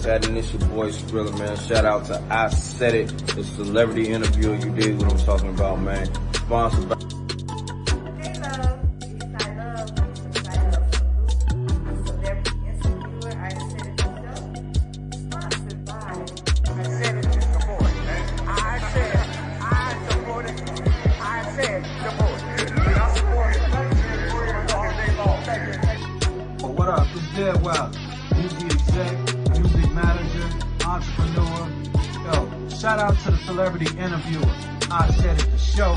what's happening? It's your boy Skrilla, man. Shout out to I Said It, the celebrity interviewer. You dig what I'm talking about, man. Sponsored by What up? It's Dead Well, music exec, music manager, entrepreneur. Yo, shout out to the celebrity interviewer. I Said It, the show.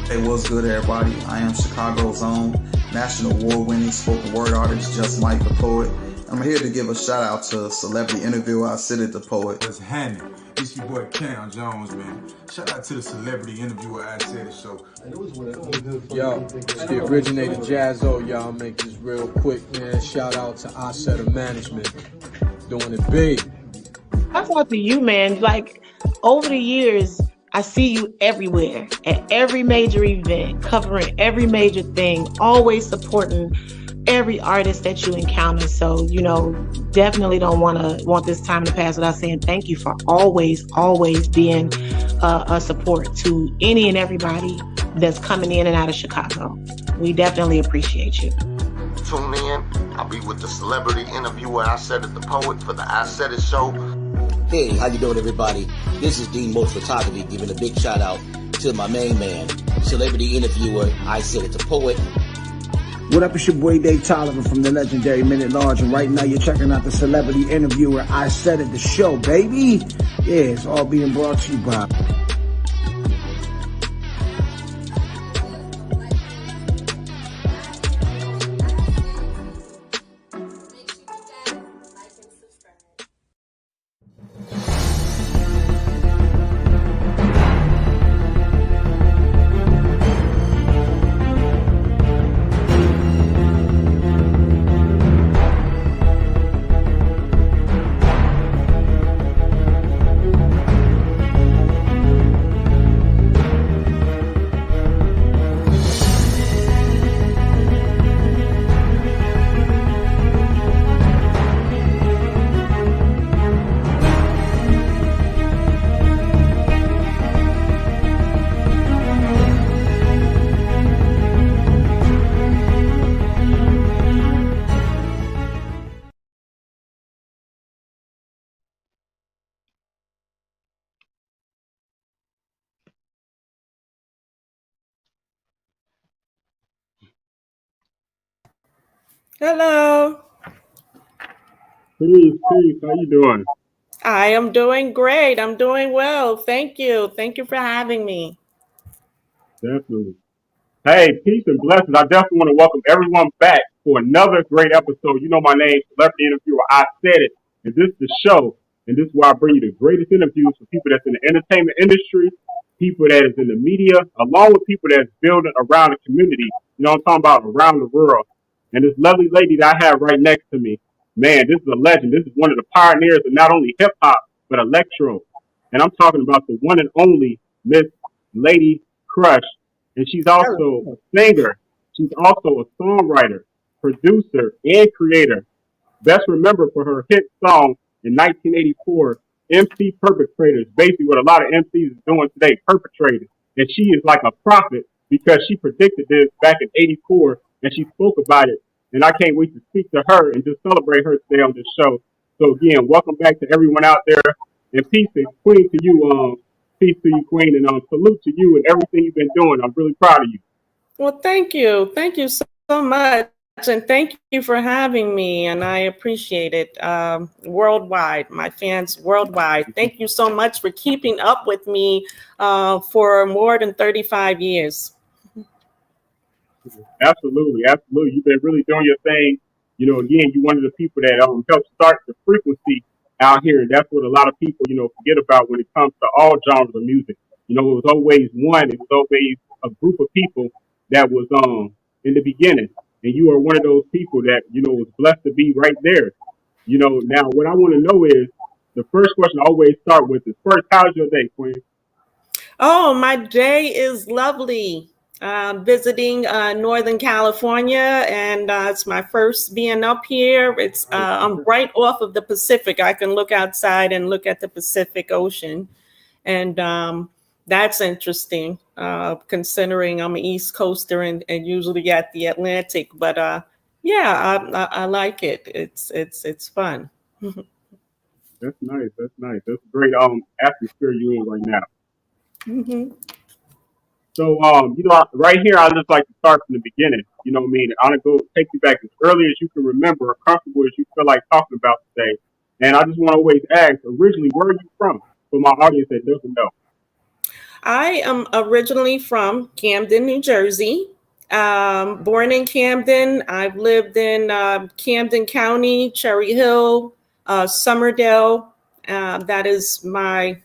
Hey, what's good, everybody? I am Chicago's own national award-winning spoken word artist, Just Mike the Poet. I'm here to give a shout out to celebrity interviewer I Said It, the Poet. What's happening? It's your boy Cam Jones, man. Shout out to the celebrity interviewer I Said It show. Yo, it's the originator Jazzo, y'all. Make this real quick, man. Shout out to Isaidit Management. Doing it big. I thought to you, man, like over the years, I see you everywhere at every major event, covering every major thing, always supporting every artist that you encounter. So, definitely don't want this time to pass without saying thank you for always being a support to any and everybody that's coming in and out of Chicago. We definitely appreciate you. Tune in. I'll be with the celebrity interviewer I Said It, the Poet, for the I Said It show. Hey, how you doing, everybody? This is Dean Most Photography giving a big shout out to my main man, celebrity interviewer I Said It, the Poet. What up, it's your boy Dave Tolliver from the legendary Minute Large, and right now you're checking out the celebrity interviewer I Said It, the show, baby. Yeah, it's all being brought to you by Hello. Peace. How you doing? I am doing great. I'm doing well. Thank you. Thank you for having me. Definitely. Hey, peace and blessings. I definitely want to welcome everyone back for another great episode. You know my name, celebrity interviewer. I Said It, and this is the show, and this is where I bring you the greatest interviews for people that's in the entertainment industry, people that is in the media, along with people that's building around the community. You know what I'm talking about, around the world. And this lovely lady that I have right next to me, man, this is a legend. This is one of the pioneers of not only hip hop, but electro. And I'm talking about the one and only Miss Lady Crush. And she's also a singer. She's also a songwriter, producer, and creator. Best remembered for her hit song in 1984, MC Perpetrators, basically what a lot of MCs is doing today, perpetrated. And she is like a prophet because she predicted this back in 84 and she spoke about it. And I can't wait to speak to her and just celebrate her today on this show. So again, welcome back to everyone out there. And peace and queen to you, peace to you, queen, and salute to you and everything you've been doing. I'm really proud of you. Well, thank you. Thank you so much. And thank you for having me. And I appreciate it worldwide, my fans worldwide. Thank you so much for keeping up with me for more than 35 years. Absolutely. You've been really doing your thing. Again, you're one of the people that helped start the frequency out here. And that's what a lot of people, forget about when it comes to all genres of music. It was always it was always a group of people that was in the beginning. And you are one of those people that, was blessed to be right there. Now what I want to know is, the first question I always start with is, first, how's your day, Queen? Oh, my day is lovely. Visiting Northern California, and it's my first being up here. It's I'm right off of the Pacific. I can look outside and look at the Pacific Ocean, and that's interesting considering I'm an East Coaster and usually at the Atlantic. But yeah, I like it. It's fun. That's nice. That's nice. That's a great atmosphere you're in right now. hmm So right here, I just like to start from the beginning. You know what I mean? I want to go take you back as early as you can remember, or comfortable as you feel like talking about today. And I just want to always ask, originally, where are you from? For my audience that doesn't know. I am originally from Camden, New Jersey. Born in Camden. I've lived in Camden County, Cherry Hill, Summerdale. That is my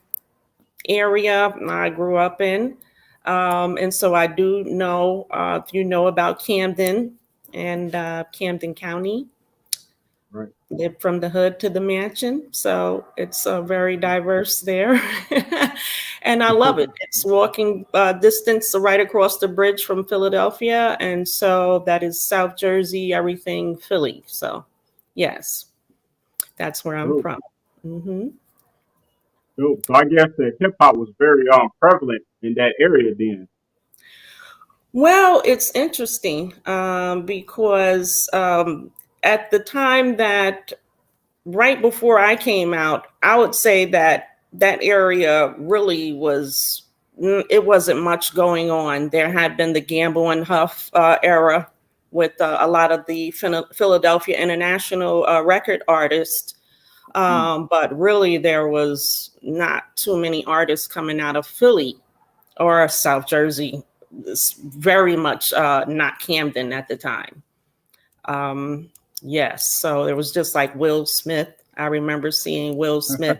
area I grew up in. And so I do know, if you know about Camden and Camden County. Right. Live from the hood to the mansion. So it's very diverse there. And I love it. It's walking distance right across the bridge from Philadelphia. And so that is South Jersey, everything Philly. So yes, that's where I'm from. Mm-hmm. So I guess that hip hop was very prevalent in that area then. Well, it's interesting because at the time that right before I came out, I would say that that area really was, it wasn't much going on. There had been the Gamble and Huff era with a lot of the Philadelphia International record artists. But really, there was not too many artists coming out of Philly or South Jersey. It's very much not Camden at the time. Yes, so it was just like Will Smith. I remember seeing Will Smith.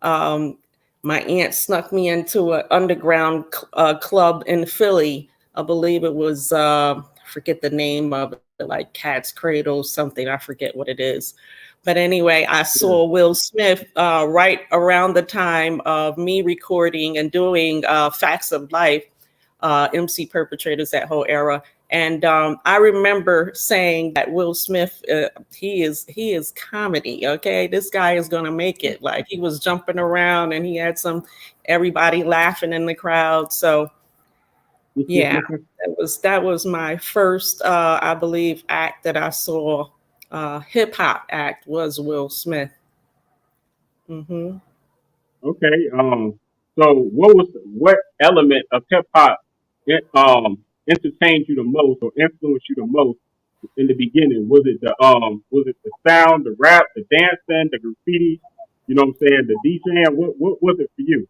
My aunt snuck me into an underground club in Philly. I believe it was, I forget the name of it, like Cat's Cradle, something. I forget what it is. But anyway, I saw Will Smith right around the time of me recording and doing Facts of Life, MC Perpetrators, that whole era. And I remember saying that Will Smith, he is comedy. Okay, this guy is gonna make it. Like, he was jumping around and he had everybody laughing in the crowd. So yeah, that was my first, I believe, act that I saw. Hip hop act was Will Smith. Mm-hmm. Okay. So what element of hip hop entertained you the most or influenced you the most in the beginning? Was it the sound, the rap, the dancing, the graffiti? You know what I'm saying? The DJing. What was it for you?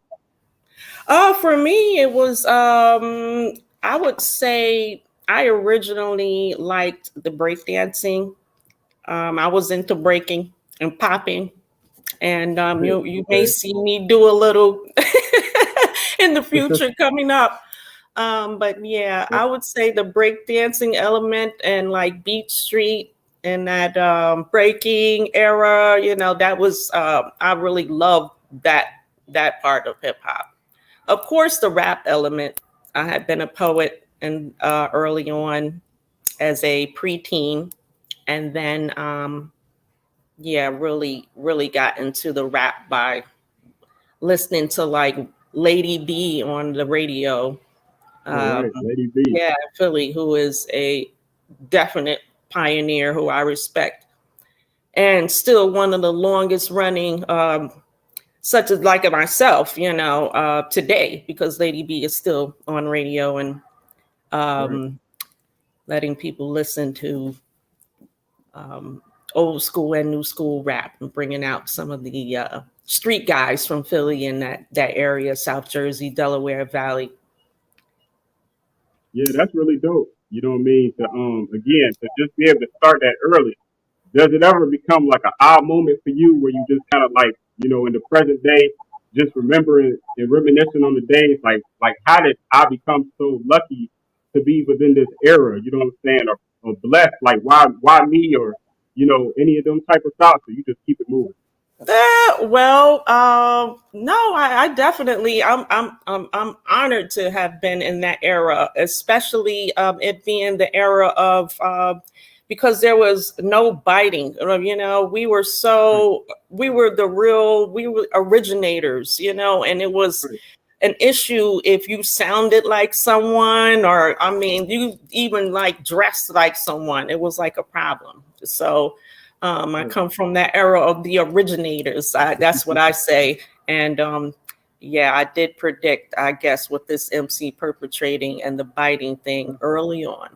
For me, it was I would say I originally liked the breakdancing. I was into breaking and popping, and you may see me do a little in the future coming up. But yeah, I would say the breakdancing element and like Beat Street and that breaking era, that was I really loved that part of hip hop. Of course, the rap element. I had been a poet and early on as a preteen, and then yeah, really got into the rap by listening to like Lady B on the radio. Right, Lady B. Yeah, Philly, who is a definite pioneer who I respect, and still one of the longest running, such as like myself, today, because Lady B is still on radio and letting people listen to old school and new school rap and bringing out some of the street guys from Philly and that area, South Jersey, Delaware Valley. Yeah, that's really dope. You know what I mean? Again, to just be able to start that early. Does it ever become like an odd moment for you where you just kind of like, in the present day, just remembering and reminiscing on the days, like how did I become so lucky to be within this era? You know what I'm saying? Or blessed? Like why me? Or any of them type of thoughts? Or you just keep it moving. No, I definitely, I'm honored to have been in that era, especially it being the era of because there was no biting. We were we were originators, and it was an issue if you sounded like someone, or I mean, you even like dressed like someone. It was like a problem. So. I come from that era of the originators. That's what I say. And yeah, I did predict, I guess, with this MC perpetrating and the biting thing early on.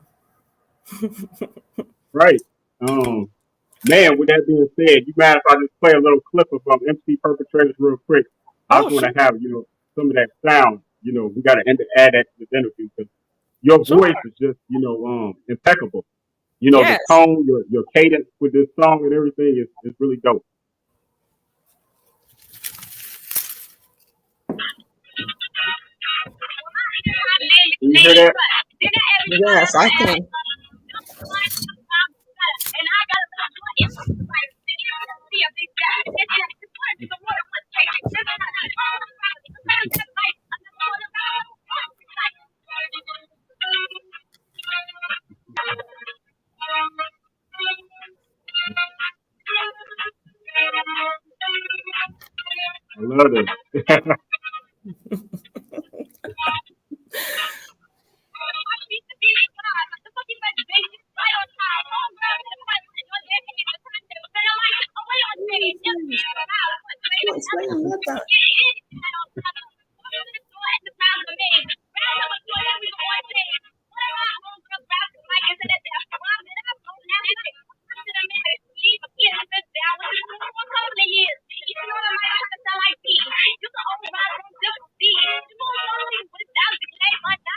Right. Man, with that being said, you mind if I just play a little clip of MC Perpetrators real quick? I just want to have, some of that sound. We got to add that to this interview because your voice is just, impeccable. The tone, your cadence with this song and everything is really dope. Can you hear that? Yes, I can. I love it.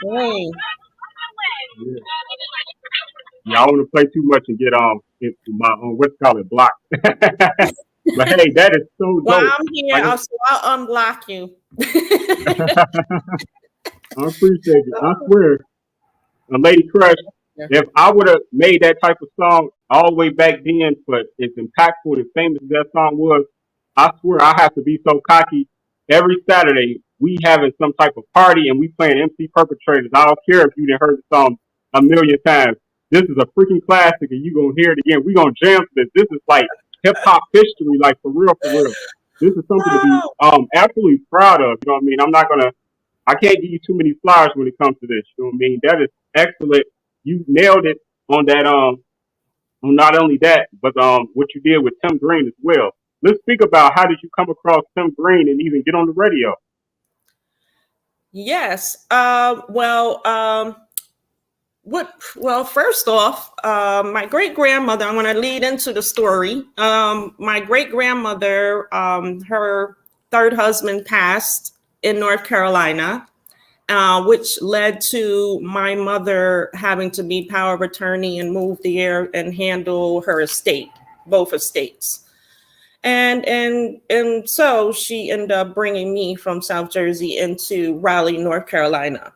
Hey. Yeah, I don't want to play too much and get into my what's called it block. But hey, that is so dope. Well, I'm here, so I'll unblock you. I appreciate it. I swear, Lady Crush, if I would have made that type of song all the way back then, but as impactful and famous as that song was, I swear I have to be so cocky. Every Saturday, we having some type of party and we playing MC Perpetrators. I don't care if you didn't heard the song a million times. This is a freaking classic and you going to hear it again. We going to jam to this. This is like hip-hop history, like for real, for real. This is something to be absolutely proud of. You know what I mean? I can't give you too many flowers when it comes to this. You know what I mean? That is excellent. You nailed it on that. On not only that, but what you did with Tim Green as well. Let's speak about how did you come across Tim Green and even get on the radio? Yes. Well, first off, my great grandmother. I'm going to lead into the story. My great grandmother, her third husband passed in North Carolina, which led to my mother having to be power of attorney and move there and handle her estate, both estates. And so she ended up bringing me from South Jersey into Raleigh, North Carolina.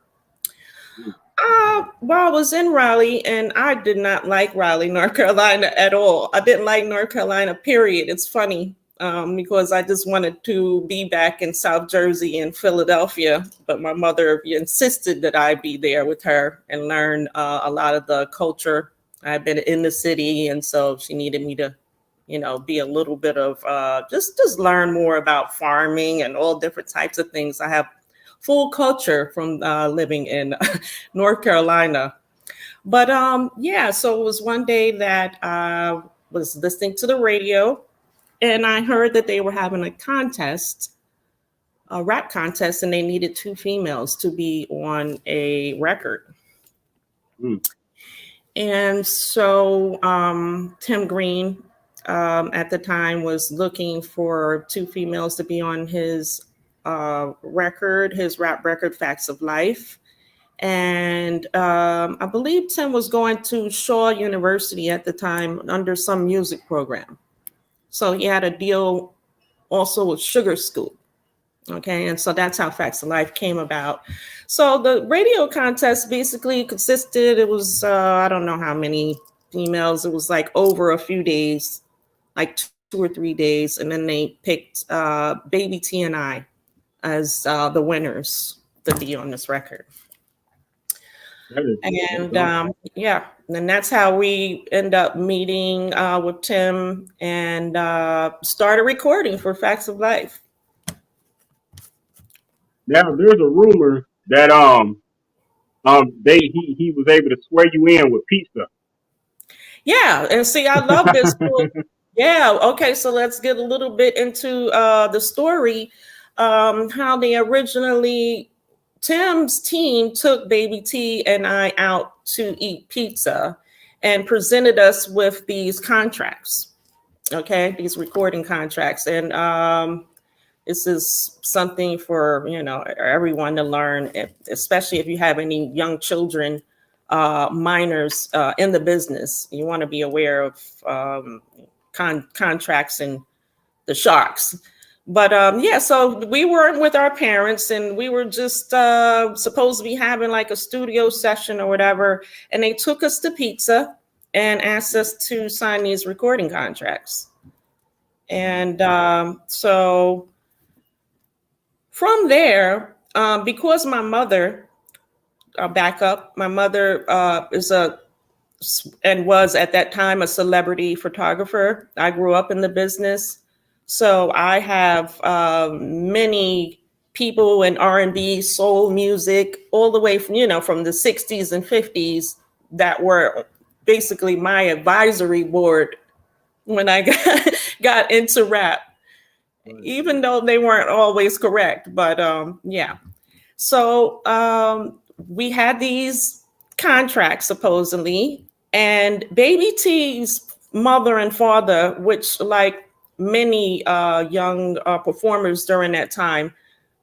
Well, I was in Raleigh and I did not like Raleigh, North Carolina at all. I didn't like North Carolina, period. It's funny because I just wanted to be back in South Jersey and Philadelphia. But my mother insisted that I be there with her and learn a lot of the culture. I've been in the city. And so she needed me to, be a little bit of just learn more about farming and all different types of things. I have full culture from living in North Carolina. But so it was one day that I was listening to the radio and I heard that they were having a contest, a rap contest, and they needed 2 females to be on a record. And so Tim Green at the time was looking for 2 females to be on his record, his rap record, Facts of Life. And I believe Tim was going to Shaw University at the time under some music program. So he had a deal also with Sugar School. Okay, and so that's how Facts of Life came about. So the radio contest basically consisted, it was, I don't know how many females, it was like over a few days, like 2 or 3 days, and then they picked Baby T and I as the winners to be on this record. And and that's how we end up meeting with Tim and started recording for Facts of Life. Now there's a rumor that he was able to swear you in with pizza. Yeah, and see, I love this. Yeah, okay, so let's get a little bit into the story. How they originally, Tim's team took Baby T and I out to eat pizza and presented us with these contracts, okay, these recording contracts. And this is something for, everyone to learn, especially if you have any young children, minors in the business. You want to be aware of contracts and the sharks. But so we weren't with our parents, and we were just supposed to be having like a studio session or whatever. And they took us to pizza and asked us to sign these recording contracts. And so from there, because my mother, my mother was at that time a celebrity photographer. I grew up in the business. So I have many people in R&B, soul music, all the way from, from the 60s and 50s that were basically my advisory board when I got into rap, even though they weren't always correct. But so we had these contracts supposedly, and Baby T's mother and father, which like many young performers during that time,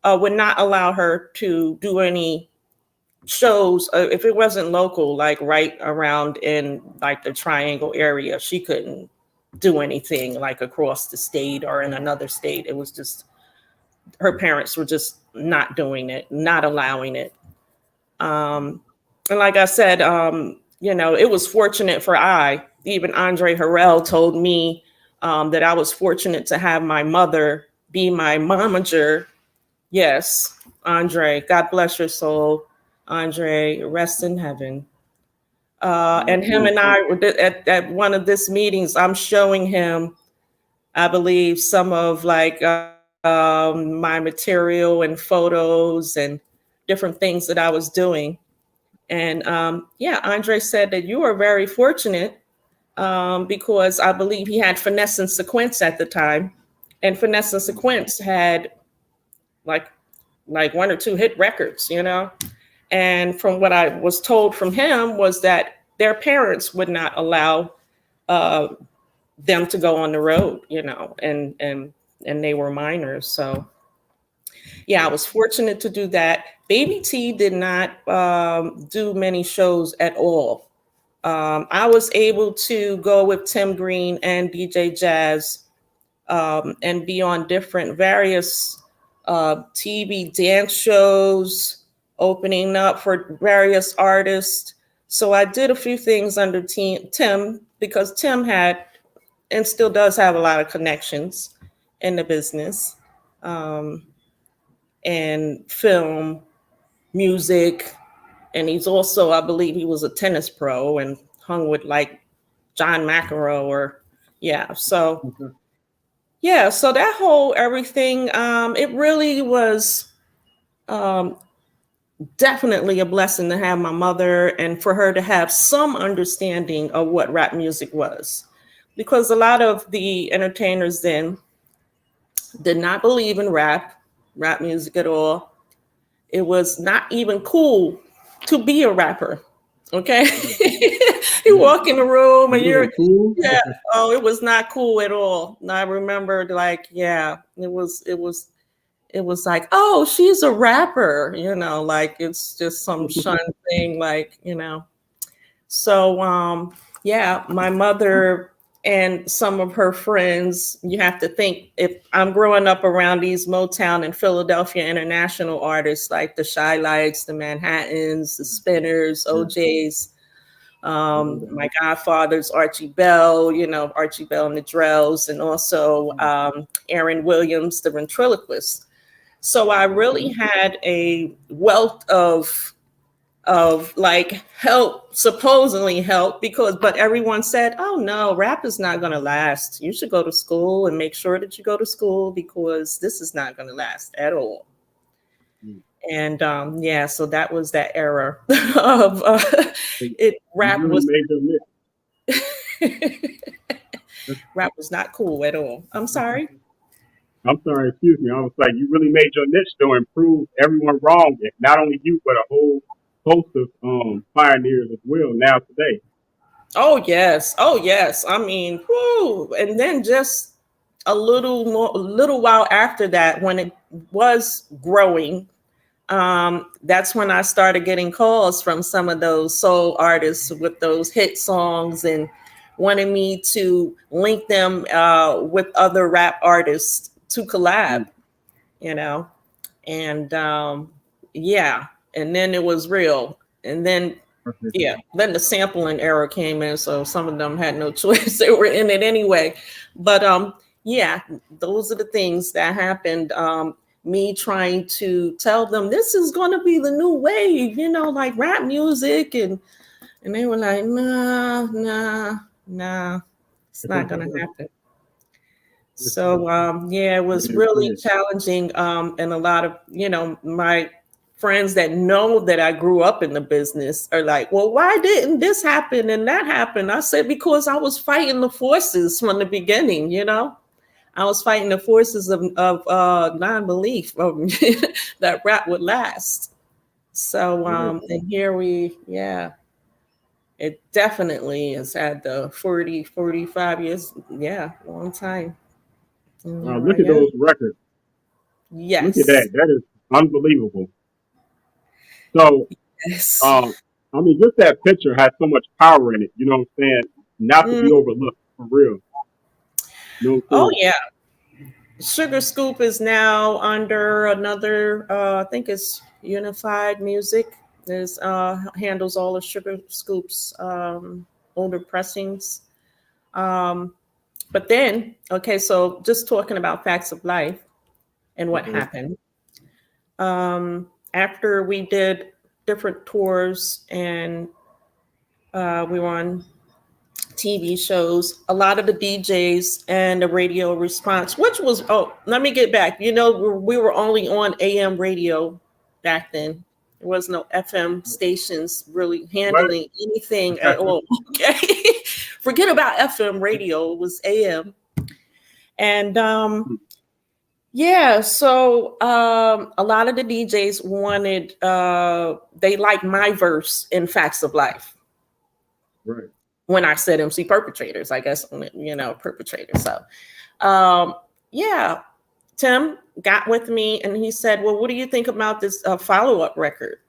would not allow her to do any shows if it wasn't local, like right around in like the Triangle area. She couldn't do anything like across the state or in another state. It was just, her parents were just not doing it, not allowing it. And like I said, it was fortunate for even Andre Harrell told me that I was fortunate to have my mother be my momager. Yes, Andre, God bless your soul. Andre, rest in heaven. And him and I were at one of these meetings. I'm showing him, I believe, some of like my material and photos and different things that I was doing. And Andre said that you are very fortunate because I believe he had Finesse and Sequence at the time. And Finesse and Sequence had like 1 or 2 hit records, And from what I was told from him was that their parents would not allow them to go on the road, and they were minors. So I was fortunate to do that. Baby T did not do many shows at all. I was able to go with Tim Green and DJ Jazz and be on various TV dance shows, opening up for various artists. So I did a few things under Tim, because Tim had and still does have a lot of connections in the business, and film, music. And he's also, I believe he was a tennis pro and hung with like John McEnroe so that whole everything, it really was definitely a blessing to have my mother and for her to have some understanding of what rap music was, because a lot of the entertainers then did not believe in rap music at all. It was not even cool to be a rapper. Okay. You walk in the room and you're cool. It was not cool at all. And I remembered it was like, oh, she's a rapper, like it's just some shun thing, So my mother and some of her friends, you have to think, if I'm growing up around these Motown and Philadelphia international artists like the Shy Lights, the Manhattans, the Spinners, OJs, My godfather's Archie Bell, Archie Bell and the Drells, and also Aaron Williams, the ventriloquist. So I really had a wealth of like help, supposedly help, but everyone said, oh no, rap is not going to last. You should go to school and make sure that you go to school because this is not going to last at all. And so that was that era of rap was rap was not cool at all. I'm sorry. Excuse me. I was like, you really made your niche to improve everyone wrong. Not only you, but a whole host of pioneers as well now today. Oh yes. I mean, whoo. And then just a little while after that, when it was growing, that's when I started getting calls from some of those soul artists with those hit songs and wanted me to link them with other rap artists to collab, and and then it was real. And then then the sampling era came in, so some of them had no choice. They were in it anyway. But those are the things that happened. Me trying to tell them this is going to be the new wave, like rap music, and they were like, nah, it's not going to happen. So it was really challenging, and a lot of my friends that know that I grew up in the business are like, well, why didn't this happen and that happen? I said, because I was fighting the forces from the beginning, I was fighting the forces of non-belief that rap would last. So and here it definitely has had the 40, 45 years. Yeah, long time. Look at those records. Yes. Look at that. That is unbelievable. So, yes. I mean, just that picture has so much power in it. You know what I'm saying? Not to be overlooked, for real. Oh, yeah. Sugar Scoop is now under another, I think it's Unified Music. There's handles all of Sugar Scoop's older pressings. But then, so just talking about Facts of Life and what happened. After we did different tours and we were on TV shows, a lot of the DJs and the radio response, which was, let me get back. We were only on AM radio back then. There was no FM stations really handling anything at all. Okay. Forget about FM radio. It was AM. And so a lot of the DJs wanted, they liked my verse in Facts of Life. Right. When I said MC Perpetrators, I guess, Perpetrators. So, Tim got with me and he said, well, what do you think about this follow-up record?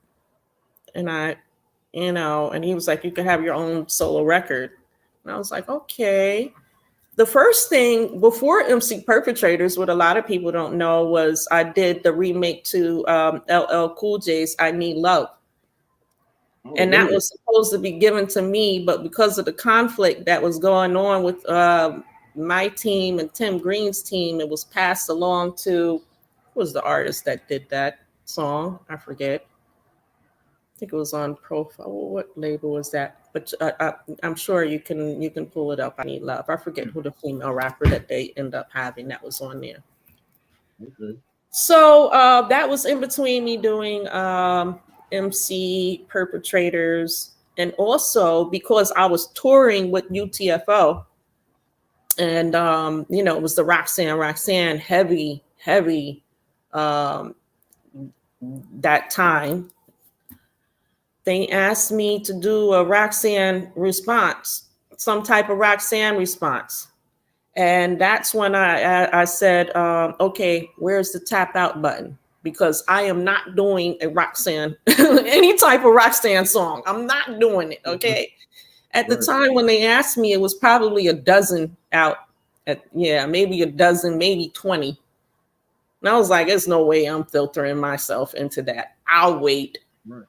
And and he was like, you can have your own solo record. And I was like, okay. The first thing before MC Perpetrators, what a lot of people don't know, was I did the remake to LL Cool J's I Need Love. And that was supposed to be given to me, but because of the conflict that was going on with my team and Tim Green's team, it was passed along to, who was the artist that did that song? I forget. I think it was on Profile. What label was that? But I'm sure you can pull it up. I Need Love. I forget who the female rapper that they end up having that was on there. Okay. So that was in between me doing MC Perpetrators, and also because I was touring with UTFO, and it was the Roxanne heavy that time. They asked me to do a Roxanne response, some type of Roxanne response, and that's when I said, okay, where's the tap out button? Because I am not doing a Roxanne, any type of Roxanne song. I'm not doing it, okay? At the time when they asked me, it was probably a dozen out. Maybe a dozen, maybe 20. And I was like, there's no way I'm filtering myself into that. I'll wait. Right.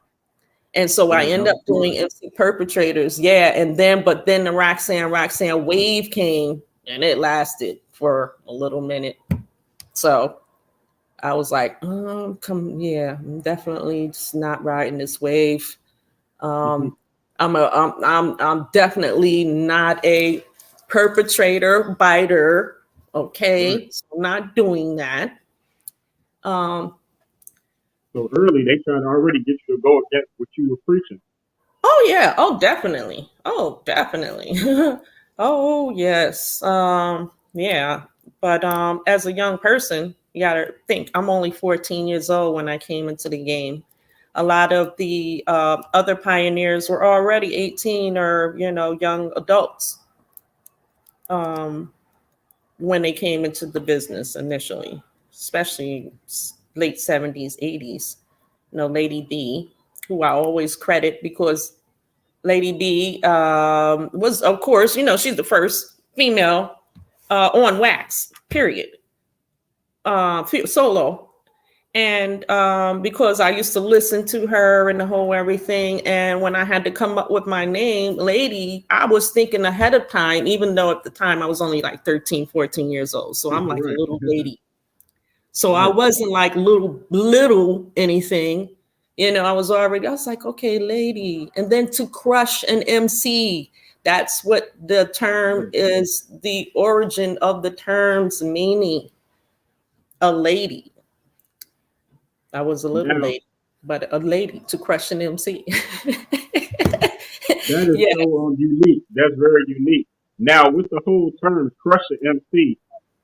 And so I end up doing MC Perpetrators. Yeah. But then the Roxanne wave came and it lasted for a little minute. So I was like, I'm definitely just not riding this wave. I'm definitely not a perpetrator biter. Okay. So I'm not doing that. So early, they trying to already get you to go against what you were preaching. Oh yeah. Oh, definitely. Oh, definitely. Oh yes. Yeah. But as a young person, you gotta think I'm only 14 years old when I came into the game. A lot of the other pioneers were already 18 or young adults when they came into the business initially, especially late 70s, 80s. Lady D, who I always credit because Lady D was, of course, she's the first female on wax, period, solo. And because I used to listen to her and the whole everything. And when I had to come up with my name, Lady, I was thinking ahead of time, even though at the time I was only like 13, 14 years old. So I'm like a little lady. So I wasn't like little anything. I was like, okay, Lady. And then to crush an MC, that's what the term is, the origin of the term's meaning, a lady. I was a little lady, but a lady to crush an MC. That is so unique. That's very unique. Now, with the whole term crush an MC,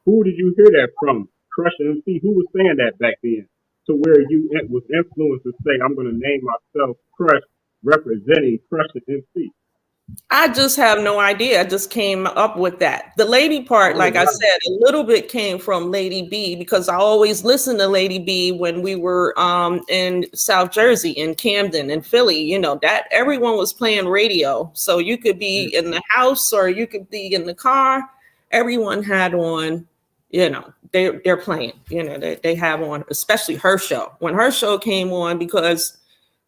who did you hear that from? Crush an MC, who was saying that back then? To where you was influenced to say, I'm going to name myself Crush, representing Crush an MC. I just have no idea. I just came up with that. The lady part, like I said, a little bit came from Lady B because I always listened to Lady B when we were in South Jersey, in Camden, in Philly. That everyone was playing radio. So you could be in the house or you could be in the car. Everyone had on, they're playing, they have on, especially her show. When her show came on, because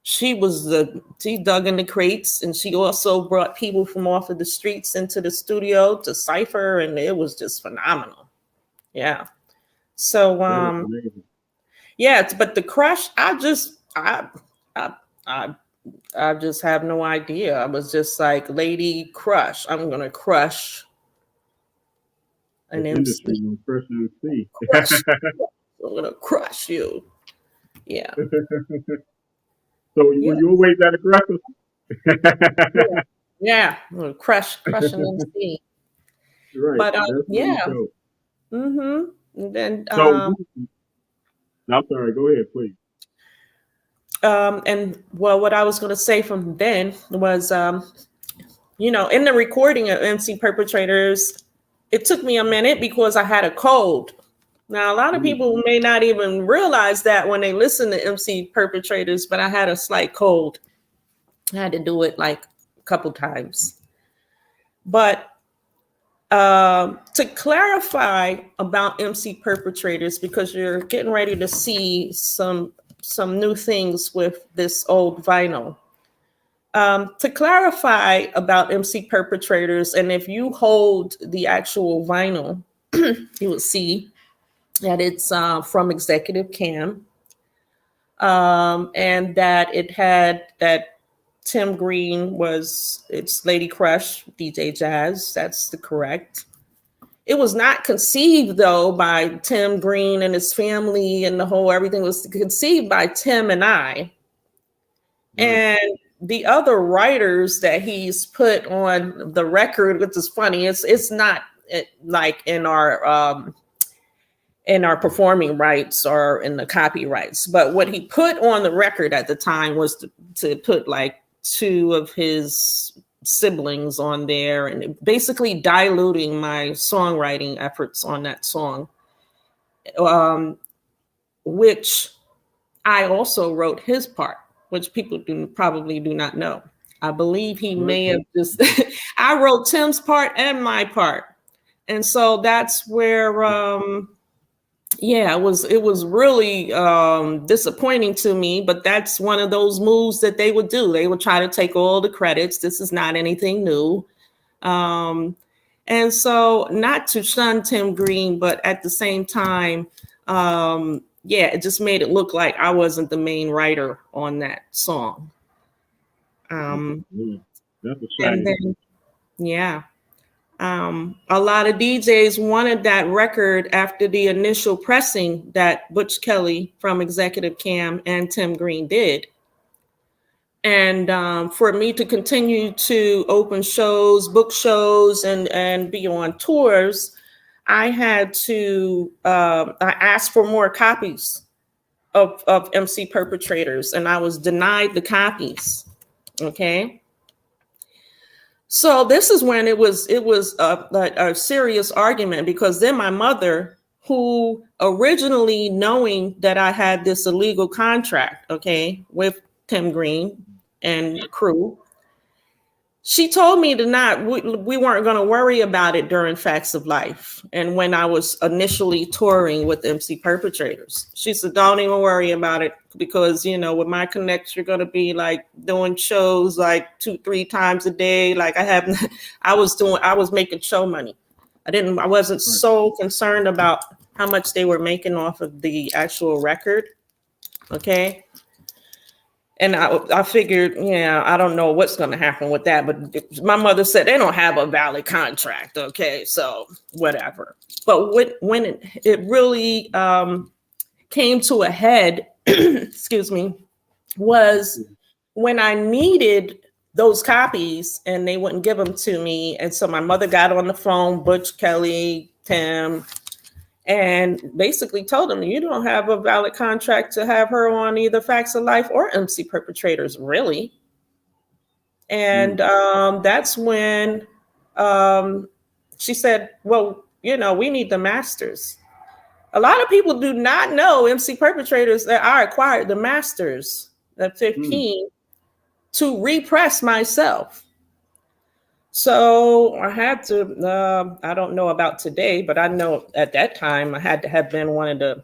she dug in the crates and she also brought people from off of the streets into the studio to cipher, and it was just phenomenal. Yeah. So but the crush, I just have no idea. I was just like, Lady Crush. I'm gonna crush an MC. Crush. I'm gonna crush you. Yeah. So were you always that aggressive? Yeah. Crush an MC. Right. But and then I'm sorry, go ahead, please. And well, what I was gonna say from then was in the recording of MC Perpetrators, it took me a minute because I had a cold. Now, a lot of people may not even realize that when they listen to MC Perpetrators, but I had a slight cold. I had to do it like a couple times. But to clarify about MC Perpetrators, because you're getting ready to see some new things with this old vinyl. To clarify about MC Perpetrators, and if you hold the actual vinyl, you will see that it's from Executive Cam, and that it had that Tim Green it's Lady Crush, DJ Jazz. That's the correct. It was not conceived though by Tim Green and his family, and the whole everything was conceived by Tim and I. And the other writers that he's put on the record, which is funny, it's not like in our performing rights or in the copyrights. But what he put on the record at the time was to put like two of his siblings on there, and basically diluting my songwriting efforts on that song, which I also wrote his part, which people probably do not know. I believe he may have just, I wrote Tim's part and my part. And so that's where, Yeah, it was really disappointing to me, but that's one of those moves that they would do. They would try to take all the credits. This is not anything new. Um, and so, not to shun Tim Green, but at the same time, yeah, it just made it look like I wasn't the main writer on that song. That's a And shame. then, yeah. A lot of DJs wanted that record after the initial pressing that Butch Kelly from Executive Cam and Tim Green did. And for me to continue to open shows, book shows, and be on tours, I had to, I asked for more copies of MC Perpetrators, and I was denied the copies. Okay. So this is when it was a serious argument, because then my mother, who originally knowing that I had this illegal contract, okay, with Tim Green and crew, she told me to not, we weren't going to worry about it during Facts of Life. And when I was initially touring with MC Perpetrators, she said, don't even worry about it, because, you know, with my connects, you're going to be like doing shows like 2-3 times a day. Like I was making show money. I wasn't so concerned about how much they were making off of the actual record. Okay. And I figured, yeah, I don't know what's going to happen with that. But my mother said they don't have a valid contract. Okay, so whatever. But when it really came to a head, excuse me, was when I needed those copies and they wouldn't give them to me. And so my mother got on the phone, Butch Kelly, Tim, and basically told him, you don't have a valid contract to have her on either Facts of Life or MC Perpetrators, really. And that's when she said, well, you know, we need the masters. A lot of people do not know MC Perpetrators that I acquired the masters at 15 to repress myself. So I had to, I don't know about today, but I know at that time I had to have been one of the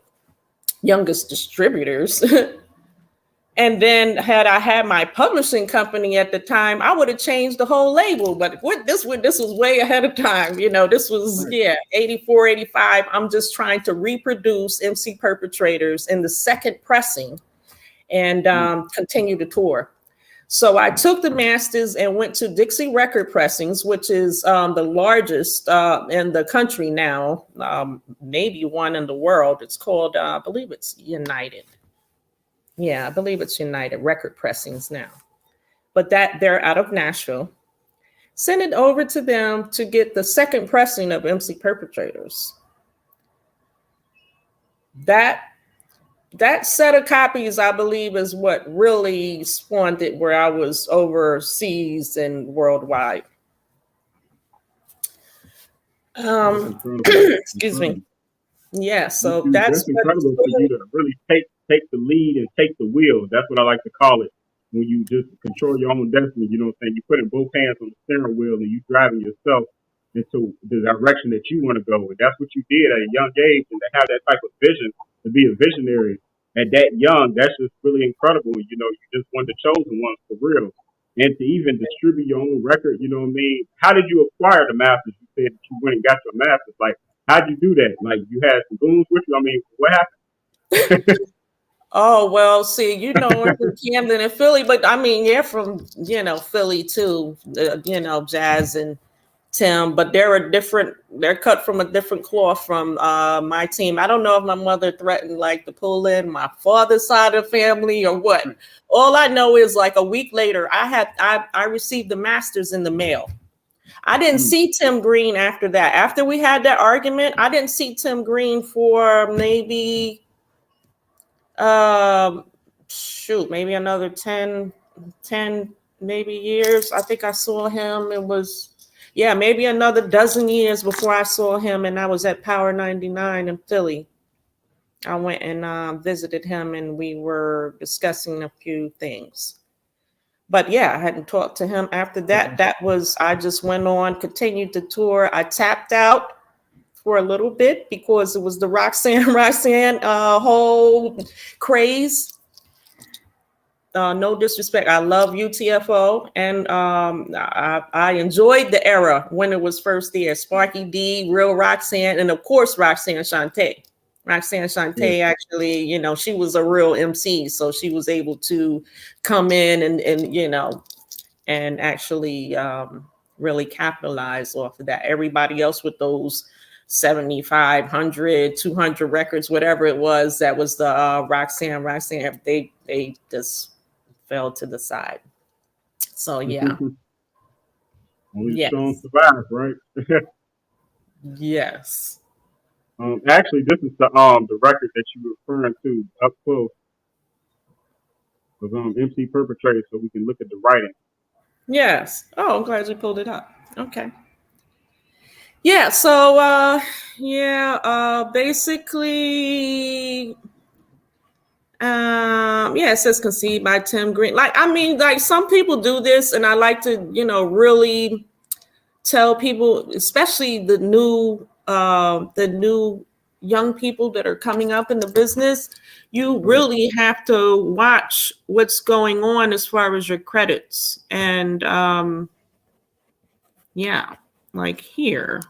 youngest distributors. And then had I had my publishing company at the time, I would have changed the whole label. But this was way ahead of time. You know, this was, 84, 85. I'm just trying to reproduce MC Perpetrators in the second pressing and continue to tour. So I took the masters and went to Dixie Record Pressings, which is the largest in the country now, maybe one in the world. It's called, I believe it's United. Yeah, I believe it's United Record Pressings now. But they're out of Nashville. Send it over to them to get the second pressing of MC Perpetrators. That set of copies, I believe, is what really spawned it, where I was overseas and worldwide. Excuse me. Yeah, so that's incredible for you to really take the lead and take the wheel. That's what I like to call it. When you just control your own destiny, you know what I'm saying? You put in both hands on the steering wheel and you driving yourself into the direction that you want to go. And that's what you did at a young age, and to have that type of vision, to be a visionary at that young, that's just really incredible. You know, you just one of the chosen ones for real. And to even distribute your own record, you know what I mean? How did you acquire the masters? You said that you went and got your masters. Like, how'd you do that? Like, you had some goons with you? I mean, what happened? Oh, well, see, you know, we're from Camden and Philly, but I mean, you're from, you know, Philly too, you know, Jazz and Tim, but they're cut from a different cloth from my team. I don't know if my mother threatened like to pull in my father's side of the family or what. All I know is like a week later, I received the masters in the mail. I didn't see Tim Green after that. After we had that argument, I didn't see Tim Green for maybe maybe another 10 maybe years. I think I saw him. It was, maybe another dozen years before I saw him, and I was at Power 99 in Philly. I went and visited him, and we were discussing a few things. But I hadn't talked to him after that. That was, I just went on, continued to tour. I tapped out for a little bit because it was the Roxanne whole craze. No disrespect, I love UTFO, and I enjoyed the era when it was first there. Sparky D, Real Roxanne, and of course Roxanne Shante. Roxanne Shante actually, you know, she was a real MC, so she was able to come in and you know, and actually really capitalize off of that. Everybody else with those 75, 100, 200 records, whatever it was, that was the Roxanne, they just fell to the side. So yeah. Only Yes. strong survive, right? Yes. Actually, this is the record that you were referring to up close of MC Perpetrator, so we can look at the writing. Yes. Oh, I'm glad you pulled it up. Okay. Yeah. So basically. Yeah, it says conceived by Tim Green. Like, I mean, like some people do this, and I like to, you know, really tell people, especially the new young people that are coming up in the business, you really have to watch what's going on as far as your credits. And yeah, like here.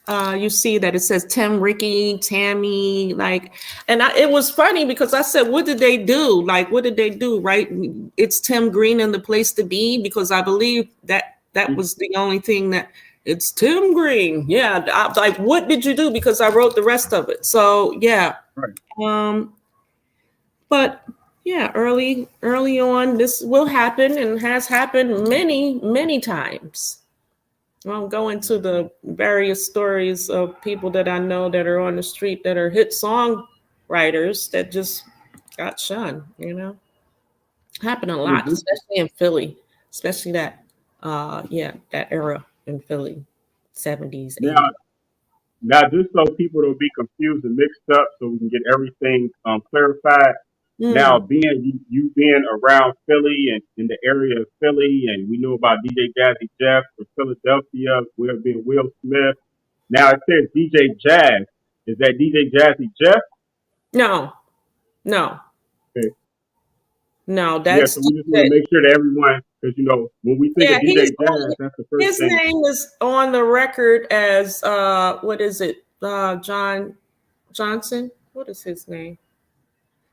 You see that it says Tim, Ricky, Tammy, like, and it was funny because I said, what did they do? Like, what did they do? Right? It's Tim Green in the place to be, because I believe that was the only thing that it's Tim Green. Yeah. Like, what did you do? Because I wrote the rest of it. So yeah. Right. But yeah, early on, this will happen and has happened many, many times. I'll go into the various stories of people that I know that are on the street that are hit song writers that just got shunned, you know. Happened a lot, especially in Philly, especially that that era in Philly, 70s, 80s. Now, just so people don't be confused and mixed up, so we can get everything clarified. Now, you being around Philly and in the area of Philly, and we know about DJ Jazzy Jeff from Philadelphia, being Will Smith. Now it says DJ Jazz. Is that DJ Jazzy Jeff? No. Okay. No, that's so we just want to make sure that everyone, because you know, when we think of DJ Jazz, that's the first thing. His name is on the record as what is it? John Johnson. What is his name?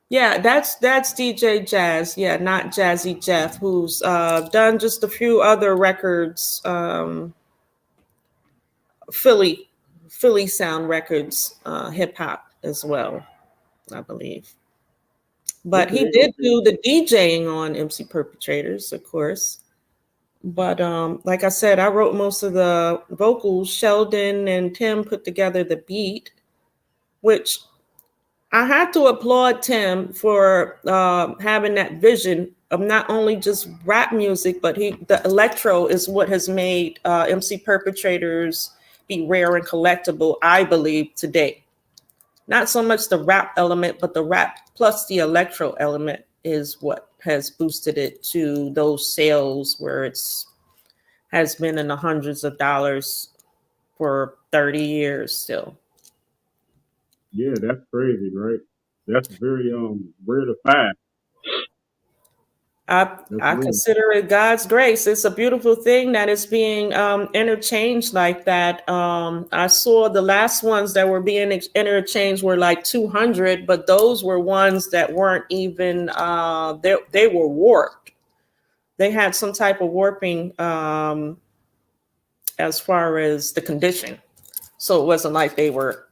Yeah, that's DJ Jazz. Yeah, not Jazzy Jeff, who's done just a few other records, Philly sound records, hip hop as well, I believe. But he did do the DJing on MC Perpetrators, of course. But like I said, I wrote most of the vocals. Sheldon and Tim put together the beat, which I had to applaud Tim for having that vision of not only just rap music, but the electro is what has made MC Perpetrators be rare and collectible, I believe, today. Not so much the rap element, but the rap plus the electro element is what has boosted it to those sales where has been in the hundreds of dollars for 30 years still. Yeah, that's crazy, right? That's very rare to find. I consider it God's grace. It's a beautiful thing that it's being interchanged like that. I saw the last ones that were being interchanged were like 200, but those were ones that weren't even, they were warped. They had some type of warping as far as the condition. So it wasn't like they were,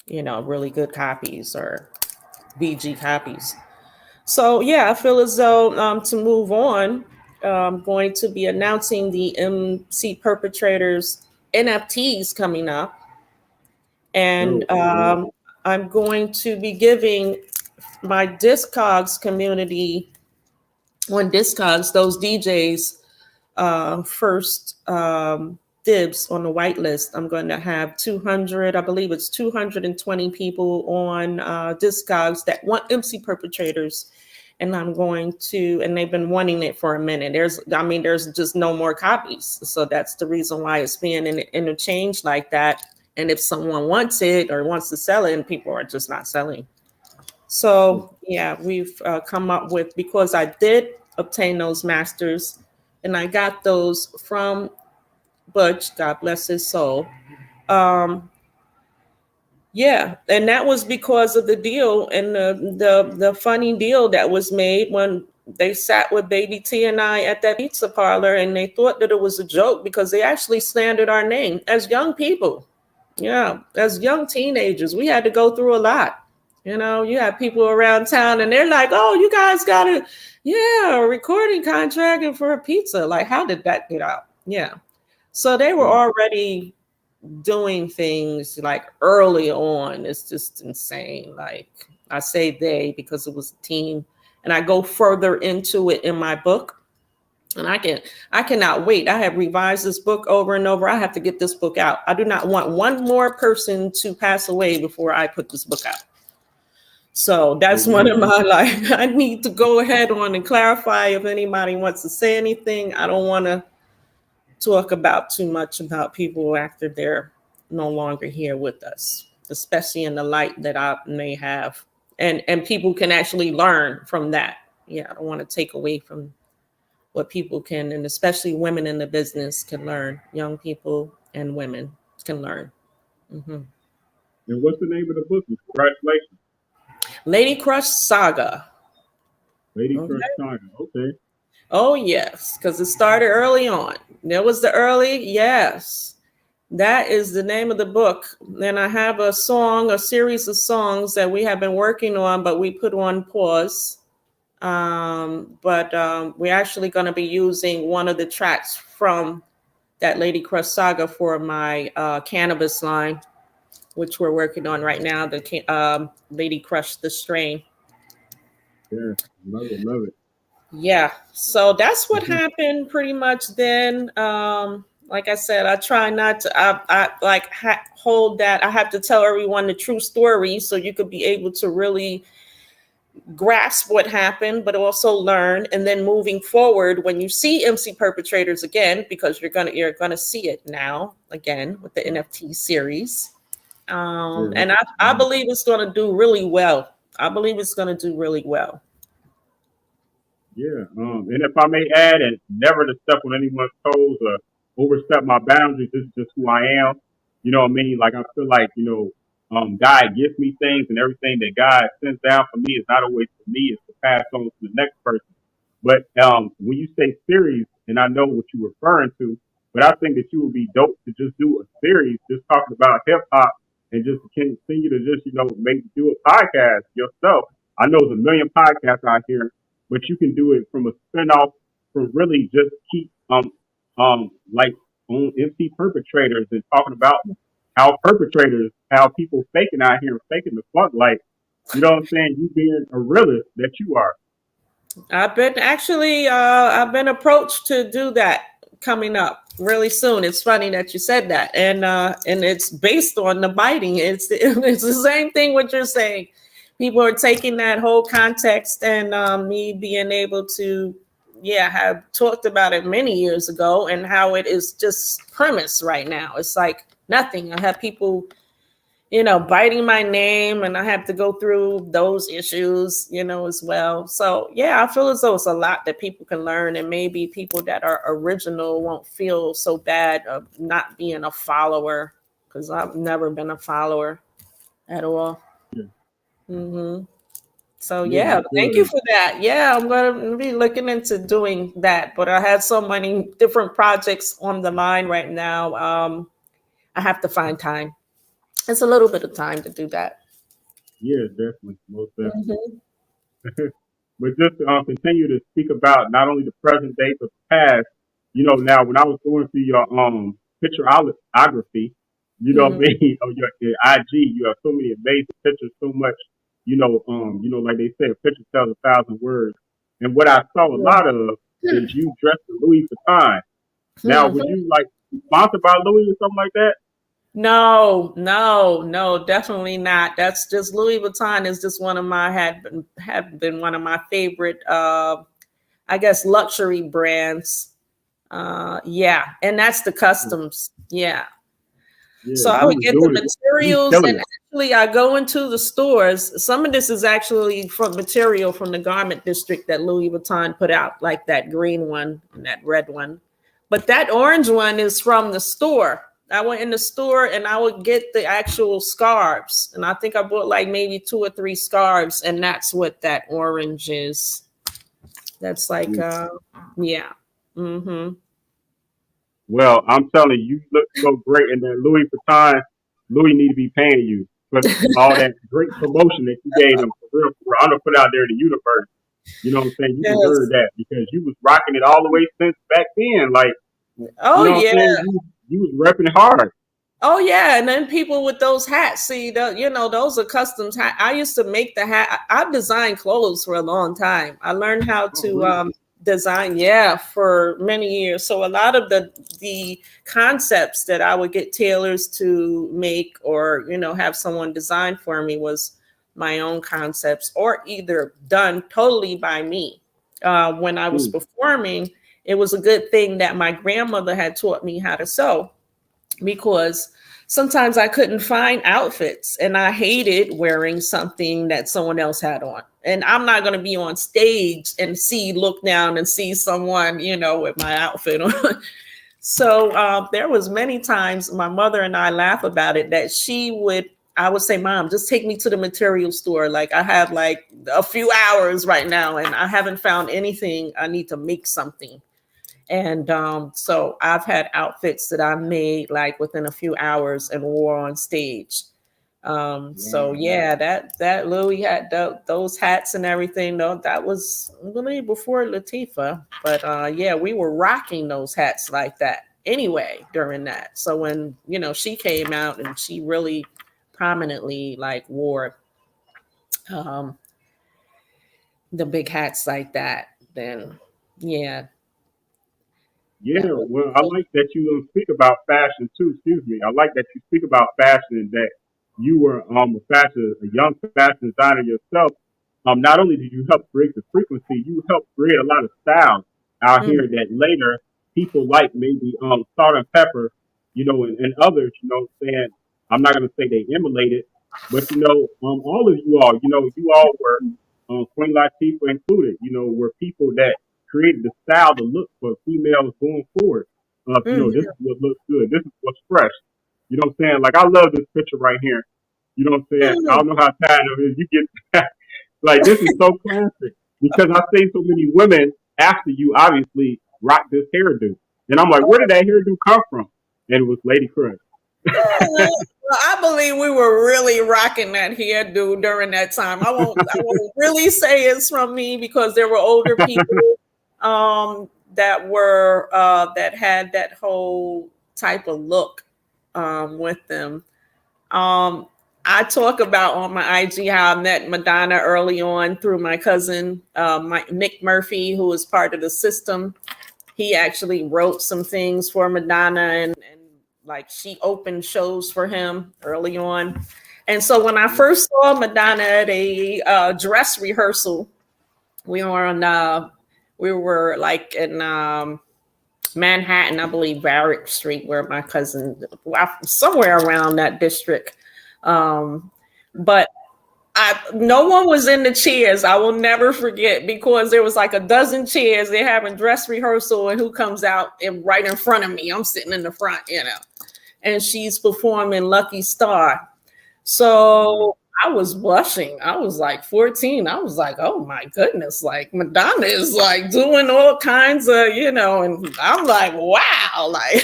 you know, really good copies or BG copies. So yeah, I feel as though to move on, I'm going to be announcing the MC Perpetrators NFTs coming up. And I'm going to be giving my Discogs community on Discogs, those DJs, first dibs on the whitelist. I'm going to have 200, I believe it's 220 people on Discogs that want MC Perpetrators and I'm going to, and they've been wanting it for a minute. There's just no more copies. So that's the reason why it's being interchanged like that. And if someone wants it or wants to sell it, and people are just not selling. So yeah, we've come up with, because I did obtain those masters, and I got those from Butch, God bless his soul. Yeah, and that was because of the deal and the funny deal that was made when they sat with Baby T and I at that pizza parlor, and they thought that it was a joke because they actually slandered our name as young people. Yeah, as young teenagers, we had to go through a lot. You know, you have people around town and they're like, "Oh, you guys got a recording contract and for a pizza." Like, how did that get out? Yeah. So they were already doing things like early on. It's just insane. Like, I say they because it was a team, and I go further into it in my book. And I cannot wait. I have revised this book over and over. I have to get this book out. I do not want one more person to pass away before I put this book out. So that's one of my, like, I need to go ahead on and clarify if anybody wants to say anything. I don't want to talk about too much about people after they're no longer here with us, especially in the light that I may have. And people can actually learn from that. Yeah, I don't want to take away from what people can, and especially women in the business can learn. Young people and women can learn. Mm-hmm. And what's the name of the book? Congratulations. Lady Crush Saga. Lady Crush Saga. Okay. Oh, yes, because it started early on. There was the early, yes. That is the name of the book. Then I have a series of songs that we have been working on, but we put on pause. But we're actually going to be using one of the tracks from that Lady Crush Saga for my cannabis line, which we're working on right now, the Lady Crush the Strain. Yeah, love it. Yeah, so that's what happened pretty much then. Like I said, I try not to, hold that. I have to tell everyone the true story so you could be able to really grasp what happened, but also learn. And then moving forward, when you see MC Perpetrators again, because you're gonna see it now again with the NFT series. And I believe it's gonna do really well. Yeah, and if I may add, and never to step on anyone's toes or overstep my boundaries, this is just who I am. You know what I mean? Like, I feel like, God gives me things, and everything that God sends down for me is not always for me, it's to pass on to the next person. But when you say series, and I know what you're referring to, but I think that you would be dope to just do a series just talking about hip hop and just continue to just, maybe do a podcast yourself. I know there's a million podcasts out here, but you can do it from a spinoff from really just keep like on MC Perpetrators and talking about how people faking out here and faking the funk, like, you know what I'm saying, you being a realist that you are. I've been approached to do that coming up really soon. It's funny that you said that, and it's based on the biting. It's the same thing what you're saying. People are taking that whole context and me being able to, have talked about it many years ago and how it is just premise right now. It's like nothing. I have people, biting my name, and I have to go through those issues, as well. So, I feel as though it's a lot that people can learn, and maybe people that are original won't feel so bad of not being a follower, because I've never been a follower at all. Mm-hmm. So thank you for that. Yeah, I'm going to be looking into doing that, but I have so many different projects on the line right now. I have to find time. It's a little bit of time to do that. Yeah, definitely, most definitely. But just to continue to speak about not only the present day but the past. Now when I was going through your pictureography, what I mean, of your IG, you have so many amazing pictures, so much. Like they say, a picture tells 1,000 words. And what I saw a lot of is you dressed in Louis Vuitton. Now, would you like sponsored by Louis or something like that? No, definitely not. That's just Louis Vuitton is just one of my have been one of my favorite I guess luxury brands. Yeah, and that's the customs. Yeah. Yeah, So I you would was get the doing it. You was materials, killing and it. actually I go into the stores. Some of this is actually from material from the garment district that Louis Vuitton put out, like that green one and that red one. But that orange one is from the store. I went in the store and I would get the actual scarves. And I think I bought like maybe 2 or 3 scarves, and that's what that orange is. That's like Yeah. yeah. Mm-hmm. Well, I'm telling you, you look so great in that Louis Vuitton. Louis need to be paying you for all that great promotion that you gave them. For real, for real. I'm gonna put it out there to the universe. You know what I'm saying? You deserve Yes. that because you was rocking it all the way since back then. Like, you Oh know what yeah. I'm saying? You was repping hard. Oh yeah, and then people with those hats. See, those are customs hat. I used to make the hat. I've designed clothes for a long time. I learned how Oh, to really? design, yeah, for many years. So a lot of the concepts that I would get tailors to make, or have someone design for me, was my own concepts, or either done totally by me. When I was Mm, performing, it was a good thing that my grandmother had taught me how to sew, because sometimes I couldn't find outfits and I hated wearing something that someone else had on. And I'm not going to be on stage and look down and see someone, with my outfit on. So there was many times my mother and I laugh about it, that I would say, Mom, just take me to the material store. Like, I have like a few hours right now and I haven't found anything. I need to make something. And so I've had outfits that I made like within a few hours and wore on stage. So wow. yeah, that Louis had those hats and everything. No, that was, I believe, before Latifah. But yeah, we were rocking those hats like that anyway during that. So when she came out and she really prominently like wore um, the big hats like that, then yeah, Yeah, that was. well, I like that you speak about fashion too. Excuse me. I like that you speak about fashion and that you were a young fashion designer yourself. Not only did you help create the frequency, you helped create a lot of styles out Mm, here that later people like maybe Salt and Pepper, and others. You know, what I'm saying, I'm not gonna say they emulated, but all of you all were Queen Latifah included. Were people that created the style, the look for females going forward. mm, This is what looks good. This is what's fresh. You know what I'm saying? Like, I love this picture right here. You know what I'm saying? I mm. don't know how tired of it is. You get like, this is so classic because I seen so many women after you obviously rock this hairdo, and I'm like, where did that hairdo come from? And it was Lady Crush. Well, I believe we were really rocking that hairdo during that time. I won't really say it's from me, because there were older people that had that whole type of look with them. Um, I talk about on my IG how I met Madonna early on through my cousin, Nick Murphy, who was part of the system. He actually wrote some things for Madonna, and like she opened shows for him early on. And so when I first saw Madonna at a dress rehearsal, we were like in Manhattan, I believe, Varick Street, where my cousin, somewhere around that district. But no one was in the chairs. I will never forget, because there was like a dozen chairs. They're having dress rehearsal, and who comes out right in front of me? I'm sitting in the front, and she's performing Lucky Star. So I was blushing. I was like 14. I was like, oh my goodness, like Madonna is like doing all kinds of, and I'm like, wow, like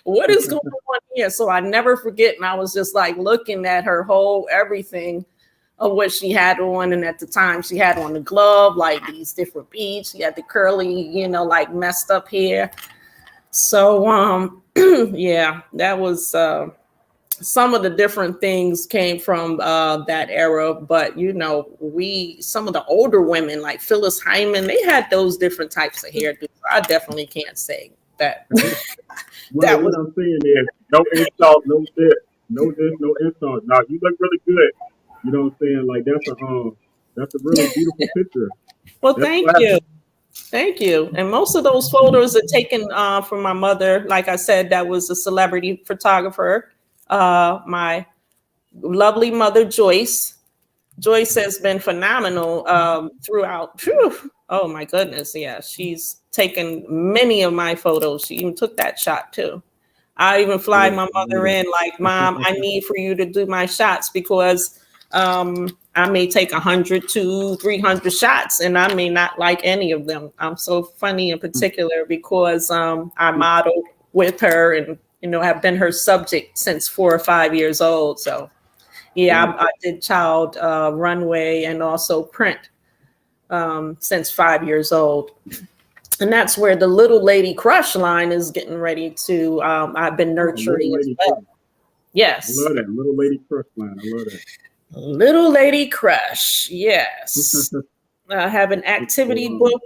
what is going on here? So I never forget. And I was just like looking at her whole everything of what she had on. And at the time she had on the glove, like these different beads. She had the curly, like messed up hair. So yeah, that was some of the different things came from that era. But some of the older women like Phyllis Hyman, they had those different types of hairdo. I definitely can't say that. Well, That what was I'm saying is no insult, no insult. Now you look really good. You know what I'm saying? Like that's a really beautiful picture. well, That's thank you. classic. Thank you. And most of those photos are taken from my mother. Like I said, that was a celebrity photographer. My lovely mother, Joyce. Joyce has been phenomenal throughout. Phew. Oh my goodness. Yeah, she's taken many of my photos. She even took that shot too. I even fly Yeah, my I know mother in like, Mom, I need for you to do my shots because I may take 100 to 300 shots and I may not like any of them. I'm so funny in particular because I modeled with her and, have been her subject since 4 or 5 years old. So yeah, Right. I did child runway and also print since 5 years old. And that's where the Little Lady Crush line is getting ready to, I've been Oh, little nurturing as lady well. crush. I Yes. love that little lady crush line. I love Little Lady Crush. Yes. that. I have an So, activity book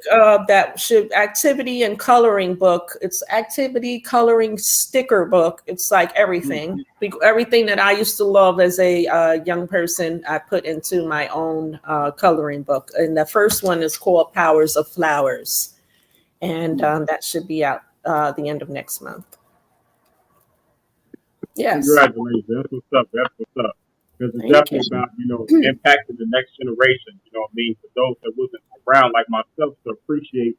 activity and coloring book. It's activity coloring sticker book. It's like everything. Everything that I used to love as a young person, I put into my own coloring book. And the first one is called Powers of Flowers. And that should be out the end of next month. Yes. congratulations. That's what's up. That's what's up. Because it's Thank you. definitely about, impacting the next generation, you know what I mean? For those that wasn't around like myself to appreciate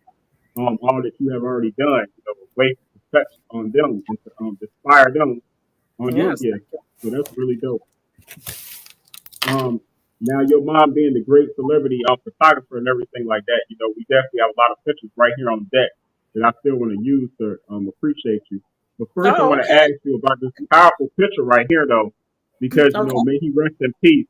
all that you have already done, a way to touch on them and to inspire them on your Yes. gift. So that's really dope. Um, Now your mom being the great celebrity photographer and everything like that, we definitely have a lot of pictures right here on deck that I still want to use to appreciate you. But first, I Oh, want to okay. ask you about this powerful picture right here, though, because Okay. may he rest in peace.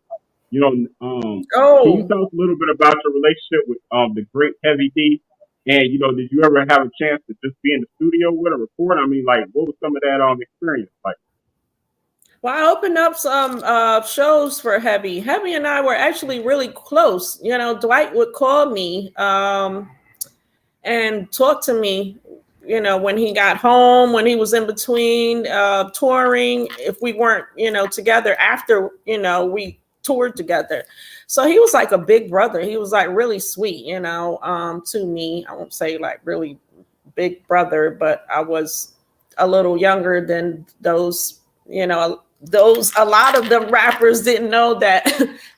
Can you Oh, tell us a little bit about your relationship with the great Heavy D? And did you ever have a chance to just be in the studio with a record? I mean, like, what was some of that experience like? well, I opened up some shows for Heavy. Heavy and I were actually really close. Dwight would call me and talk to me, when he got home, when he was in between touring, if we weren't, together after, we toured together. So he was like a big brother. He was like really sweet, to me. I won't say like really big brother, but I was a little younger than those, a lot of the rappers didn't know that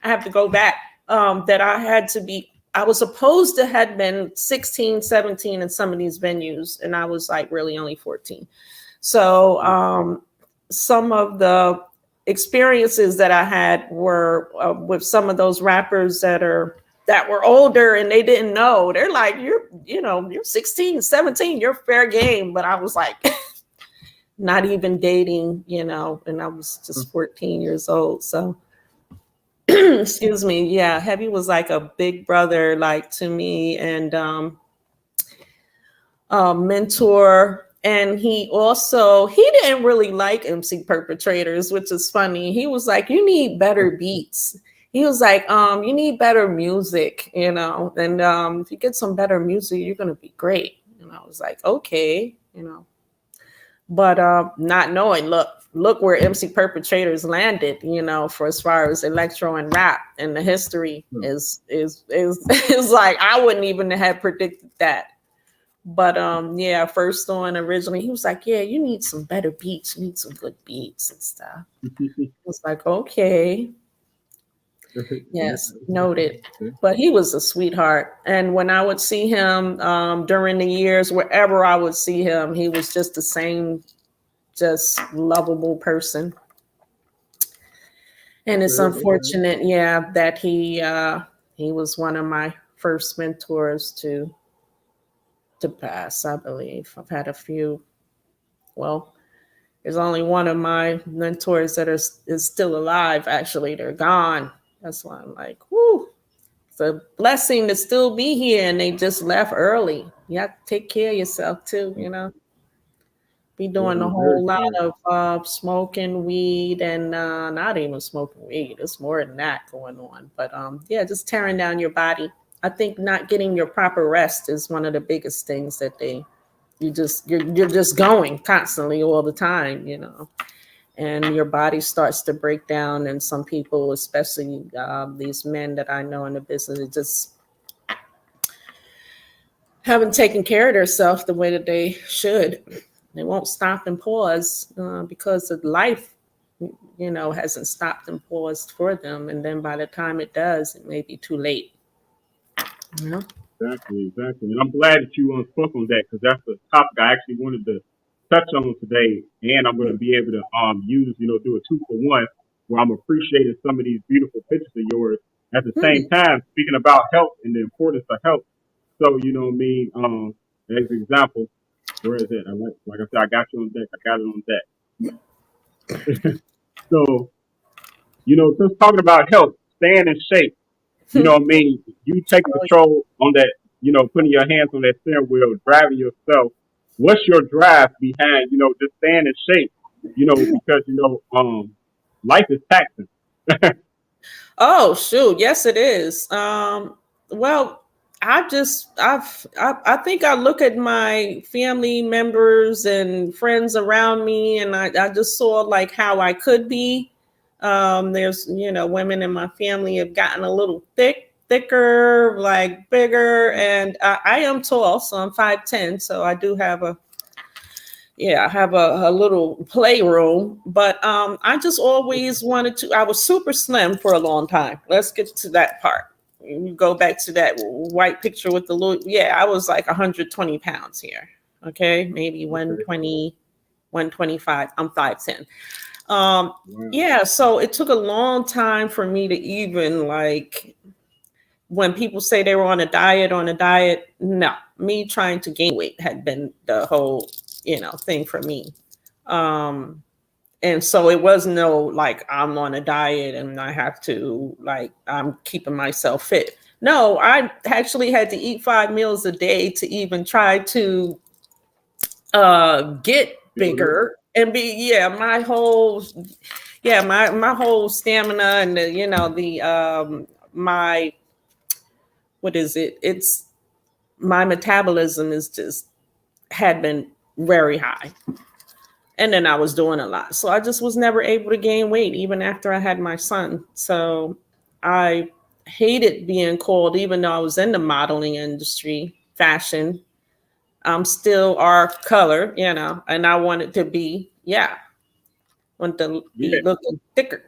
I have to go back, that I was supposed to have been 16, 17 in some of these venues, and I was like really only 14. So some of the experiences that I had were with some of those rappers that were older and they didn't know. They're like, you're 16, 17, you're fair game. But I was like, not even dating, and I was just 14 years old. So excuse me. Yeah. Heavy was like a big brother, like to me, and mentor. And he didn't really like MC Perpetrators, which is funny. He was like, you need better beats. He was like, you need better music, and if you get some better music, you're gonna be great. And I was like, okay, but not knowing, look where MC Perpetrators landed, for as far as electro and rap, and the history is like, I wouldn't even have predicted that. But yeah, first on originally, he was like, yeah, you need some better beats, you need some good beats and stuff. I was like, okay. Yes, noted. But he was a sweetheart. And when I would see him during the years, wherever I would see him, he was just the same, just lovable person. And it's unfortunate, yeah, that he was one of my first mentors to pass, I believe. I've had a few. Well, there's only one of my mentors that is still alive. Actually, they're gone. That's why I'm like, whoo. It's a blessing to still be here, and they just left early. You have to take care of yourself too, Be doing a whole lot of smoking weed and not even smoking weed. It's more than that going on. But yeah, just tearing down your body. I think not getting your proper rest is one of the biggest things that they you're just going constantly all the time, and your body starts to break down. And some people, especially these men that I know in the business, they just haven't taken care of themselves the way that they should. They won't stop and pause because of life, hasn't stopped and paused for them. And then by the time it does, it may be too late. Exactly. And I'm glad that you spoke on that, because that's a topic I actually wanted to touch on today. And I'm going to be able to use, do a 2-for-1, where I'm appreciating some of these beautiful pictures of yours. At the same time, speaking about health and the importance of health. So, as an example, where is it? Like I said, I got you on deck. I got it on deck. So, just talking about health, staying in shape. You taking control on that, putting your hands on that steering wheel, driving yourself. What's your drive behind, just staying in shape? Because, life is taxing. Oh, shoot. Yes, it is. Well, I think I look at my family members and friends around me, and I just saw like how I could be. There's, women in my family have gotten a little thicker, like bigger, and I am tall, so I'm 5'10", so I do have I have a little playroom, but I just always wanted to. I was super slim for a long time. Let's get to that part. You go back to that white picture with the little, I was like 120 pounds here. Okay, maybe 120, 125. I'm 5'10". So it took a long time for me to even, like, when people say they were on a diet, no, me trying to gain weight had been the whole, thing for me. And so it was no, like, I'm on a diet and I have to, like, I'm keeping myself fit. No, I actually had to eat 5 meals a day to even try to get bigger and be, my whole stamina and my, what is it? It's my metabolism is just had been very high. And then I was doing a lot. So I just was never able to gain weight, even after I had my son. So I hated being called, even though I was in the modeling industry, fashion. I'm still our color, and I wanted to be, want to be looking thicker.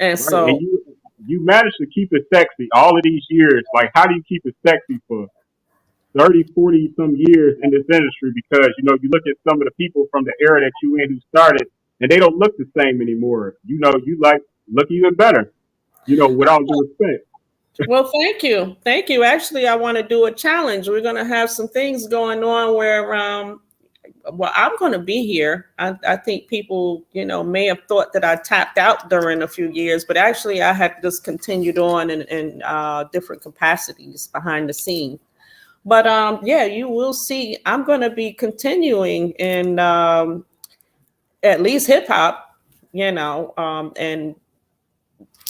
And so, and you managed to keep it sexy all of these years. Like, how do you keep it sexy for 30, 40 some years in this industry? Because, you look at some of the people from the era that you in who started, and they don't look the same anymore. You look even better, with all due respect. Well, thank you. Thank you. Actually, I want to do a challenge. We're going to have some things going on where, I'm going to be here. I think people, may have thought that I tapped out during a few years, but actually I had just continued on in different capacities behind the scene. But you will see, I'm going to be continuing in at least hip hop, and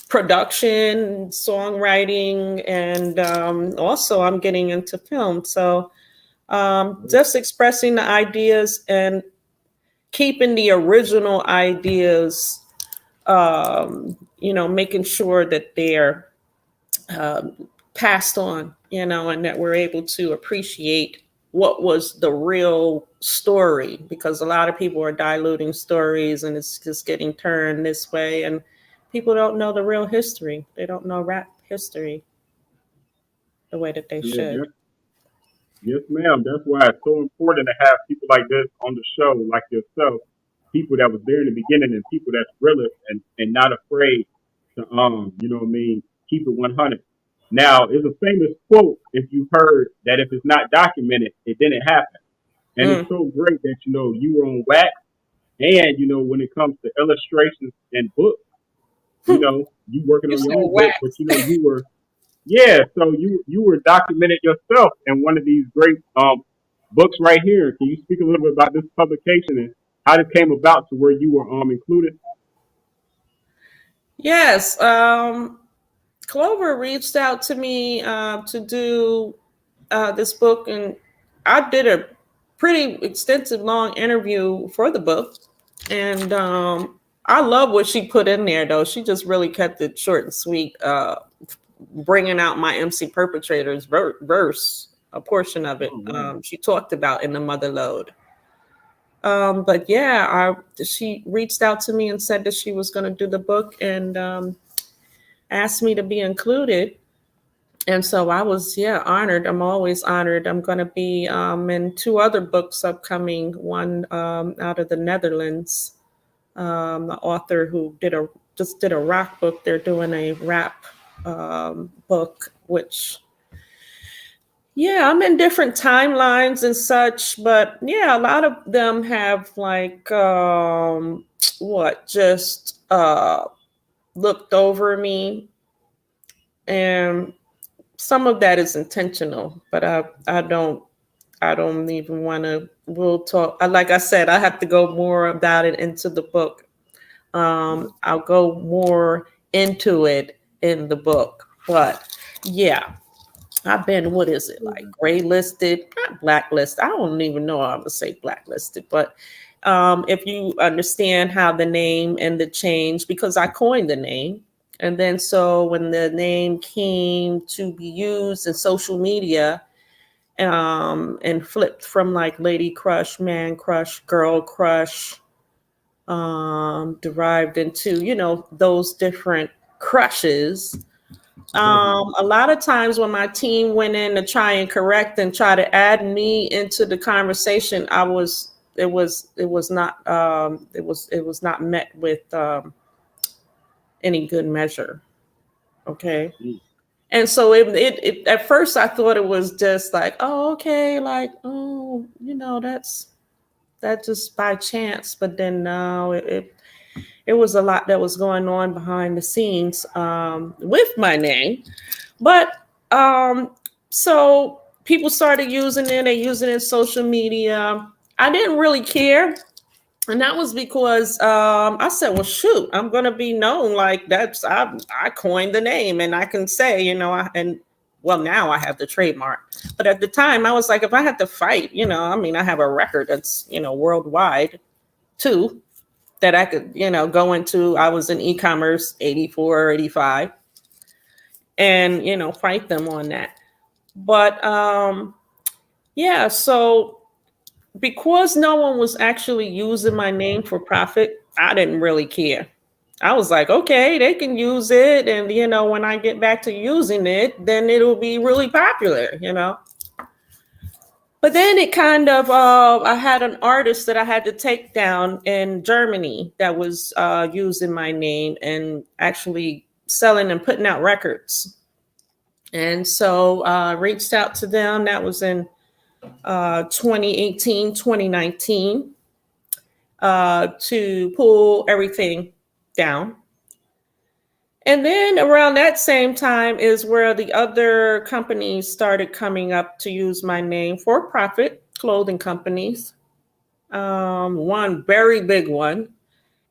production, songwriting, and also I'm getting into film. So just expressing the ideas and keeping the original ideas, making sure that they're passed on, and that we're able to appreciate what was the real story, because a lot of people are diluting stories and it's just getting turned this way, and people don't know the real history. They don't know rap history the way that they should. Yes, ma'am. That's why it's so important to have people like this on the show, like yourself, people that was there in the beginning and people that's realist and not afraid to, keep it 100. Now, there's a famous quote, if you've heard, that if it's not documented, it didn't happen. And it's so great that, you were on wax, and, when it comes to illustrations and books, you working on your own book, but, you were, so you were documented yourself in one of these great books right here. Can you speak a little bit about this publication and how this came about to where you were included? Yes. Clover reached out to me to do this book, and I did pretty extensive, long interview for the book. And I love what she put in there, though. She just really kept it short and sweet, bringing out my MC Perpetrators verse, a portion of it. She talked about in the Mother Lode. But yeah, she reached out to me and said that she was going to do the book and asked me to be included. And so I was, honored. I'm always honored. I'm going to be in 2 other books upcoming, one out of the Netherlands, the author who just did a rock book. They're doing a rap book, which, I'm in different timelines and such, but a lot of them have like, just looked over me, and some of that is intentional, but I don't even want to. We'll talk. Like I said, I have to go more about it into the book. I'll go more into it in the book, but I've been, what is it, like gray listed, not blacklisted. I don't even know how to say blacklisted, but if you understand how the name and the change, because I coined the name. And then so when the name came to be used in social media, and flipped from like lady crush, man crush, girl crush, derived into, those different crushes. A lot of times when my team went in to try and correct and try to add me into the conversation, it was not met with any good measure. Okay. And so it at first I thought it was just like, oh, okay, like, oh, that's just by chance. But then no, it was a lot that was going on behind the scenes with my name. But so people started using it. They use it in social media. I didn't really care. And that was because I said, well, shoot, I'm going to be known like I coined the name, and I can say, now I have the trademark. But at the time I was like, if I had to fight, I have a record that's, worldwide too, that I could, go into. I was in e-commerce 84, 85 and, fight them on that. But so because no one was actually using my name for profit, I didn't really care. I was like, okay, they can use it. And, when I get back to using it, then it'll be really popular, But then it kind of, I had an artist that I had to take down in Germany that was using my name and actually selling and putting out records. And so I reached out to them. That was in 2018, 2019, to pull everything down. And then around that same time is where the other companies started coming up to use my name for profit, clothing companies, one very big one.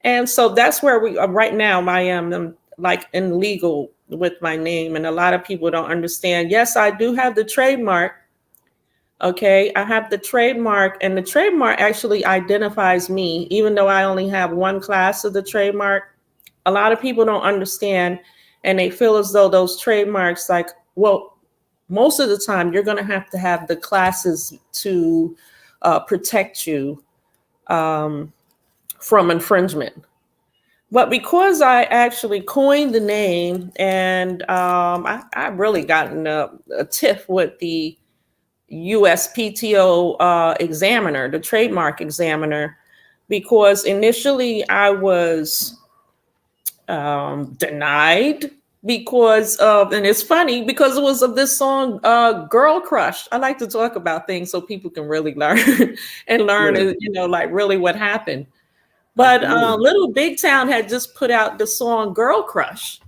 And so that's where we right now I am like in legal with my name. And a lot of people don't understand. Yes, I do have the trademark. Okay, I have the trademark, and the trademark actually identifies me, even though I only have one class of the trademark. A lot of people don't understand, and they feel as though those trademarks, like, well, most of the time you're going to have the classes to protect you from infringement. But because I actually coined the name, and I really gotten a tiff with the USPTO examiner, the trademark examiner, because initially I was denied because of, and it's funny because it was of this song, Girl Crush. I like to talk about things so people can really learn and learn, like really what happened. But Little Big Town had just put out the song Girl Crush.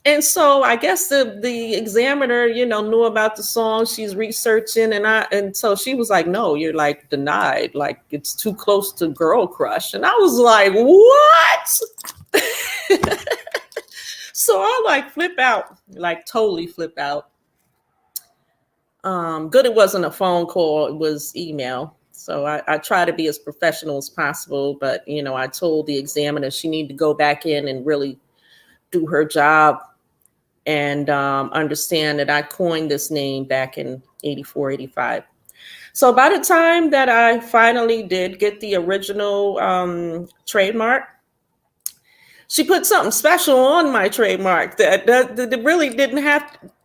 And so I guess the examiner, knew about the song. She's researching, and so she was like, "No, you're like denied. Like it's too close to Girl Crush." And I was like, "What?" So I like flip out, like totally flip out. Good, it wasn't a phone call; it was email. So I try to be as professional as possible, but I told the examiner she needed to go back in and really do her job and understand that I coined this name back in 84, 85. So by the time that I finally did get the original trademark, she put something special on my trademark that really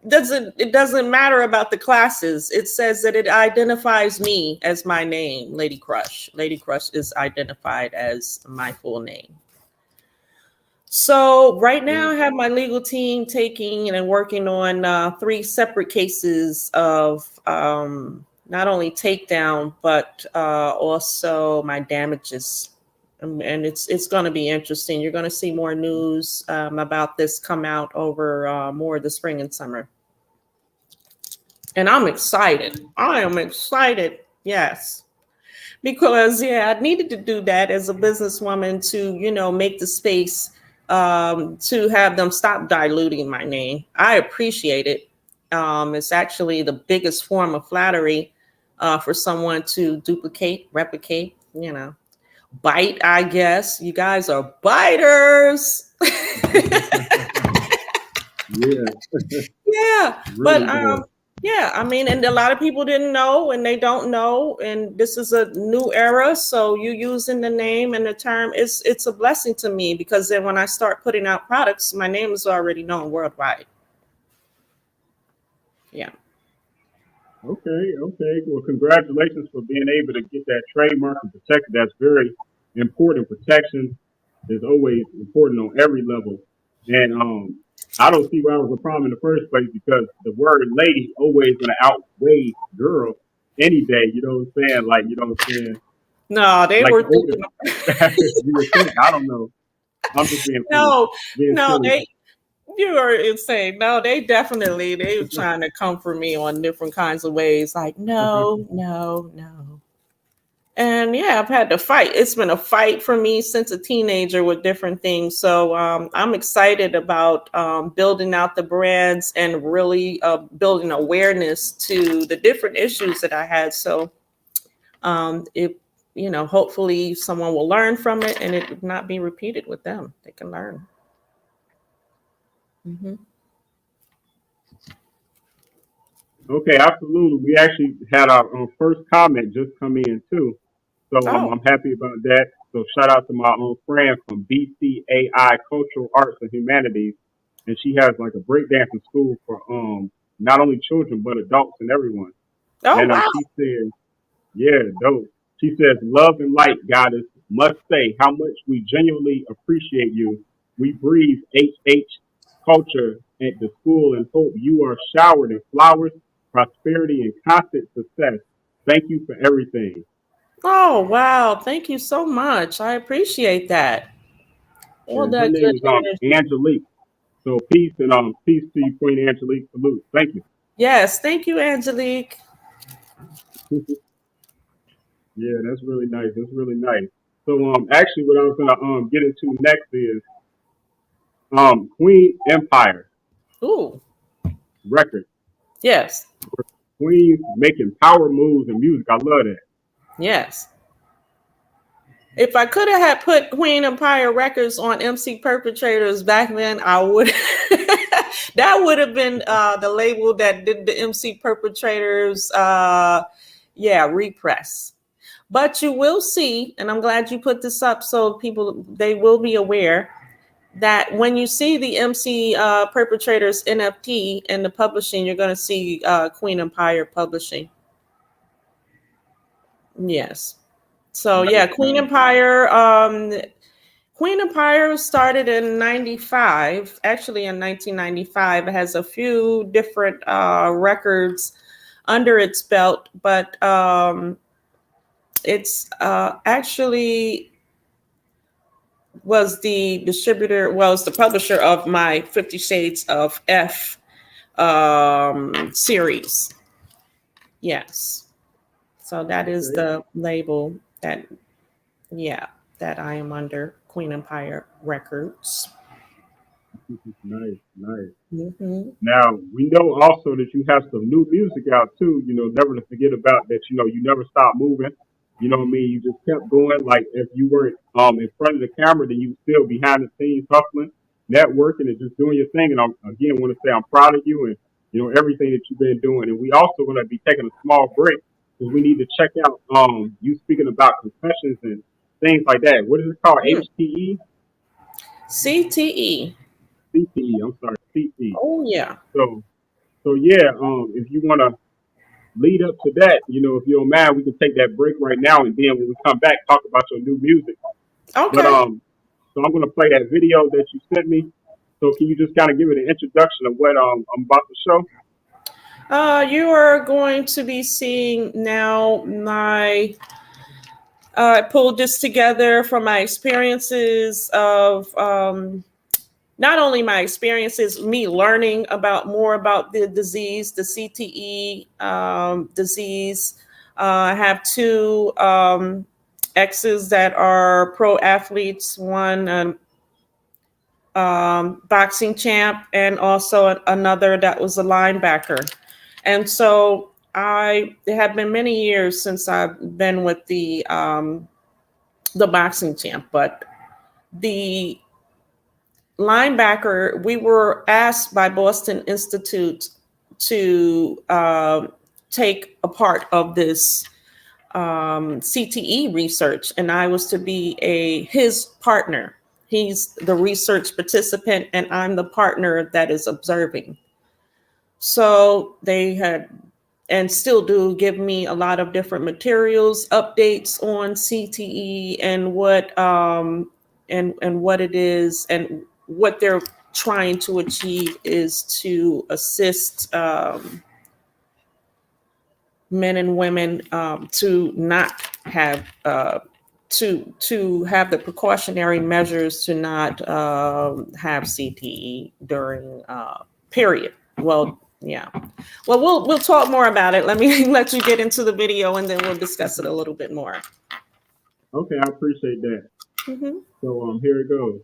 doesn't matter about the classes. It says that it identifies me as my name, Lady Crush. Lady Crush is identified as my full name. So right now I have my legal team taking and working on 3 separate cases of not only takedown, but also my damages. And it's going to be interesting. You're going to see more news about this come out over more of the spring and summer. And I'm excited. I am excited. Yes. Because, I needed to do that as a businesswoman to, make the space to have them stop diluting my name. I appreciate it. It's actually the biggest form of flattery for someone to duplicate, replicate, bite, I guess. You guys are biters. Yeah. Really but I mean, and a lot of people didn't know and they don't know. And this is a new era. So you using the name and the term, it's a blessing to me, because then when I start putting out products, my name is already known worldwide. Yeah. Okay. Well, congratulations for being able to get that trademark and protect it. That's very important. Protection is always important on every level. And I don't see why it was a problem in the first place, because the word lady always going to outweigh girl any day. You know what I'm saying? Like, you know what I'm saying? No, they like were thinking. You would think, I don't know. I'm just being silly. You are insane. No, they were trying to comfort me on different kinds of ways. Like, no. And I've had to fight. It's been a fight for me since a teenager with different things. So I'm excited about building out the brands and really building awareness to the different issues that I had. So hopefully someone will learn from it and it would not be repeated with them. They can learn. Mm-hmm. Okay, absolutely. We actually had our first comment just come in too. So I'm happy about that. So shout out to my own friend from BCAI Cultural Arts and Humanities. And she has like a breakdancing school for not only children, but adults and everyone. And wow. She says, dope. She says, love and light, goddess, must say how much we genuinely appreciate you. We breathe HH culture at the school and hope you are showered in flowers, prosperity, and constant success. Thank you for everything. Oh, wow. Thank you so much. I appreciate that. Her name is Angelique. So peace and peace to you, Queen Angelique. Salute. Thank you. Yes, thank you, Angelique. Yeah, that's really nice. That's really nice. So actually what I was gonna get into next is Queen Empire. Ooh. Record. Yes. Queen making power moves in music. I love that. Yes. If I could have had put Queen Empire Records on MC Perpetrators back then, I would. That would have been the label that did the MC Perpetrators, repress. But you will see, and I'm glad you put this up so they will be aware that when you see the MC Perpetrators NFT in the publishing, you're going to see Queen Empire Publishing. Yes. So Queen Empire started in 95, actually in 1995. It has a few different records under its belt, but it's actually was the publisher of my 50 Shades of F series. Yes. So that is the label that I am under, Queen Empire Records. Nice. Mm-hmm. Now, we know also that you have some new music out too, never to forget about that, you never stop moving. You know what I mean? You just kept going. Like if you weren't in front of the camera, then you were still behind the scenes hustling, networking, and just doing your thing. And I again want to say I'm proud of you and everything that you've been doing. And we also going to be taking a small break because we need to check out you speaking about concessions and things like that. What is it called? HTE? CTE. CTE. I'm sorry, CTE. Oh yeah. So yeah, if you want to lead up to that, if you don't mind, we can take that break right now, and then when we come back, talk about your new music. But Okay. so I'm gonna play that video that you sent me. So can you just kind of give it an introduction of what I'm about to show? You are going to be seeing now my. I pulled this together from my experiences of not only my experiences, me learning more about the disease, the CTE disease. I have two exes that are pro athletes, one boxing champ, and also another that was a linebacker. And so it had been many years since I've been with the boxing champ, but the linebacker, we were asked by Boston Institute to take a part of this CTE research, and I was to be his partner. He's the research participant, and I'm the partner that is observing. So they had and still do give me a lot of different materials, updates on CTE and what and what it is, and what they're trying to achieve is to assist men and women to not have to have the precautionary measures to not have CTE during period. Well, yeah. Well, we'll talk more about it. Let me let you get into the video, and then we'll discuss it a little bit more. Okay, I appreciate that. Mm-hmm. So here it goes.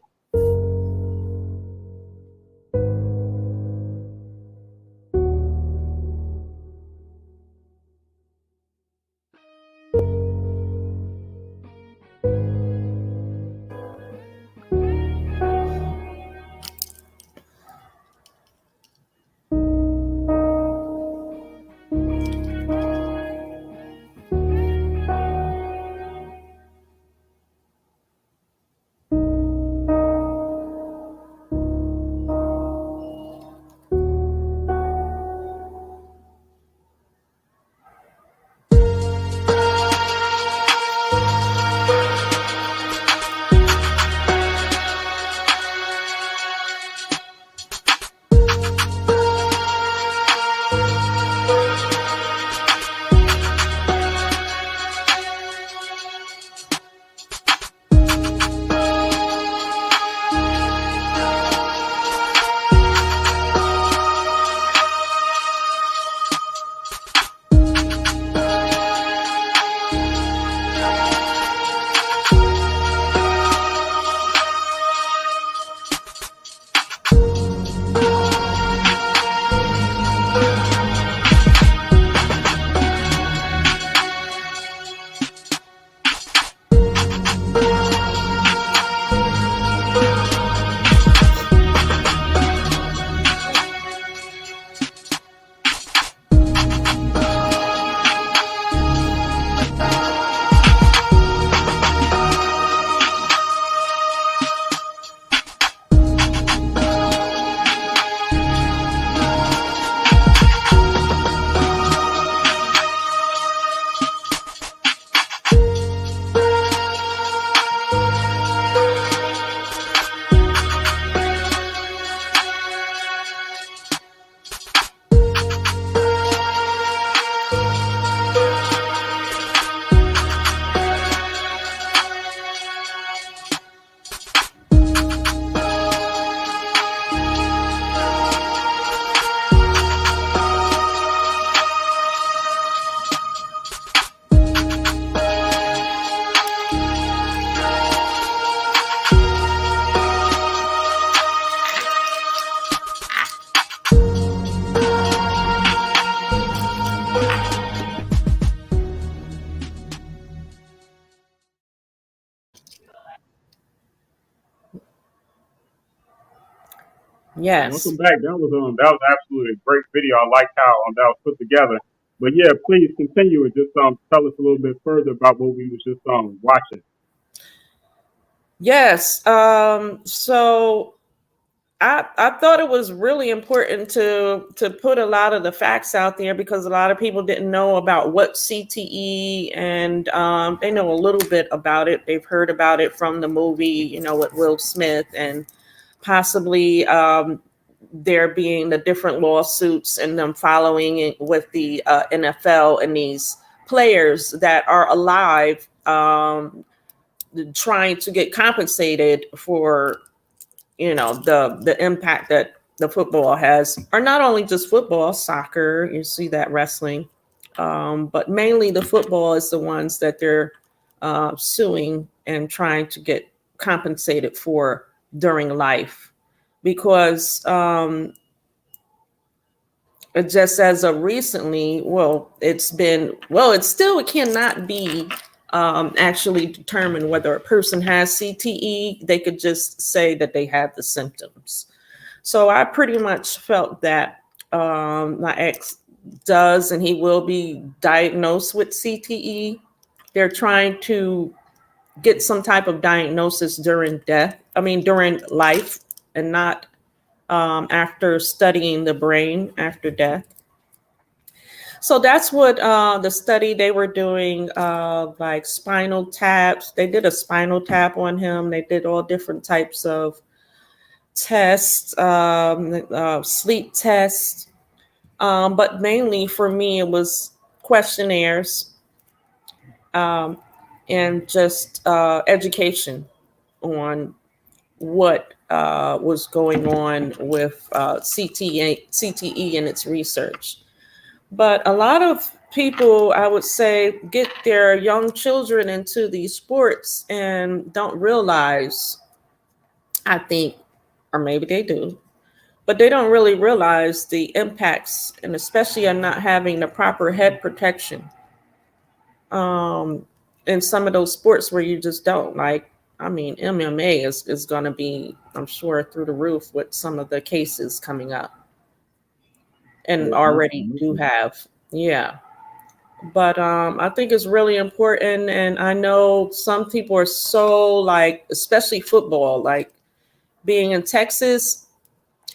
Yes. Welcome back. That was absolutely a great video. I liked how that was put together. But yeah, please continue and just tell us a little bit further about what we was just watching. Yes. So I thought it was really important to put a lot of the facts out there because a lot of people didn't know about what CTE, and they know a little bit about it. They've heard about it from the movie, you know, with Will Smith, and possibly there being the different lawsuits and them following it with the NFL and these players that are alive, trying to get compensated for, you know, the impact that the football has, or not only just football, soccer, you see that, wrestling, but mainly the football is the ones that they're suing and trying to get compensated for during life, because just as of recently, it cannot be actually determined whether a person has CTE. They could just say that they have the symptoms. So I pretty much felt that my ex does, and he will be diagnosed with CTE. They're trying to get some type of diagnosis during during life, and not after studying the brain after death. So that's what the study they were doing, like spinal taps. They did a spinal tap on him. They did all different types of tests, sleep tests. But mainly for me, it was questionnaires, and just education on what was going on with CTE and its research. But a lot of people, I would say, get their young children into these sports and don't realize, I think, or maybe they do, but they don't really realize the impacts, and especially on not having the proper head protection in some of those sports where you just don't. Like, I mean, MMA is going to be, I'm sure, through the roof with some of the cases coming up, and already do have. Yeah. But I think it's really important. And I know some people are so, like, especially football, like being in Texas.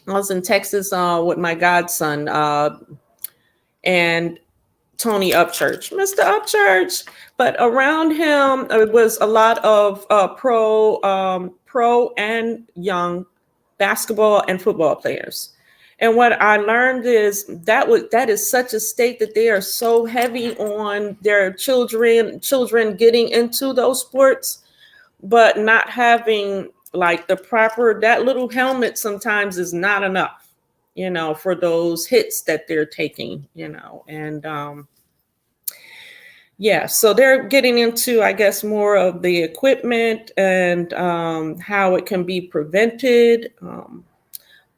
I was in Texas with my godson and Tony Upchurch, Mr. Upchurch. But around him, it was a lot of pro and young basketball and football players. And what I learned is that is such a state that they are so heavy on their children getting into those sports, but not having like the proper, that little helmet sometimes is not enough, you know, for those hits that they're taking, you know. And yeah, so they're getting into, I guess, more of the equipment and how it can be prevented.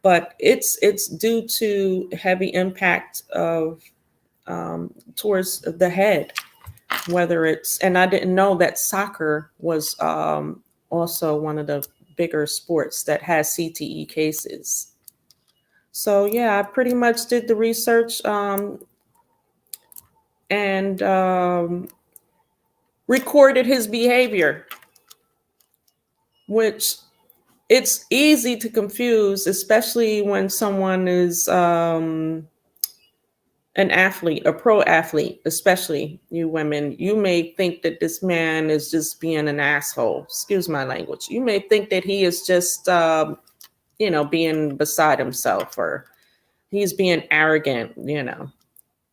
But it's due to heavy impact of towards the head, whether it's, and I didn't know that soccer was also one of the bigger sports that has CTE cases. So yeah, I pretty much did the research and recorded his behavior, which it's easy to confuse, especially when someone is an athlete, a pro athlete, especially you women. You may think that this man is just being an asshole. Excuse my language. You may think that he is just, you know, being beside himself, or he's being arrogant, you know.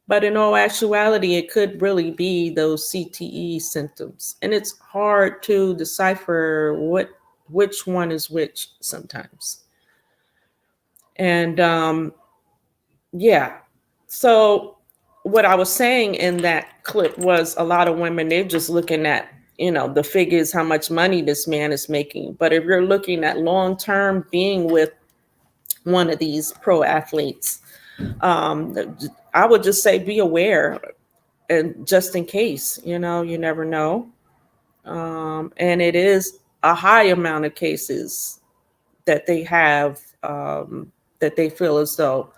But in all actuality, it could really be those CTE symptoms. And it's hard to decipher which one is which sometimes. And yeah. So what I was saying in that clip was a lot of women, they're just looking at, you know, the figures, how much money this man is making. But if you're looking at long-term being with one of these pro athletes, I would just say be aware, and just in case, you know, you never know. And it is a high amount of cases that they have that they feel as though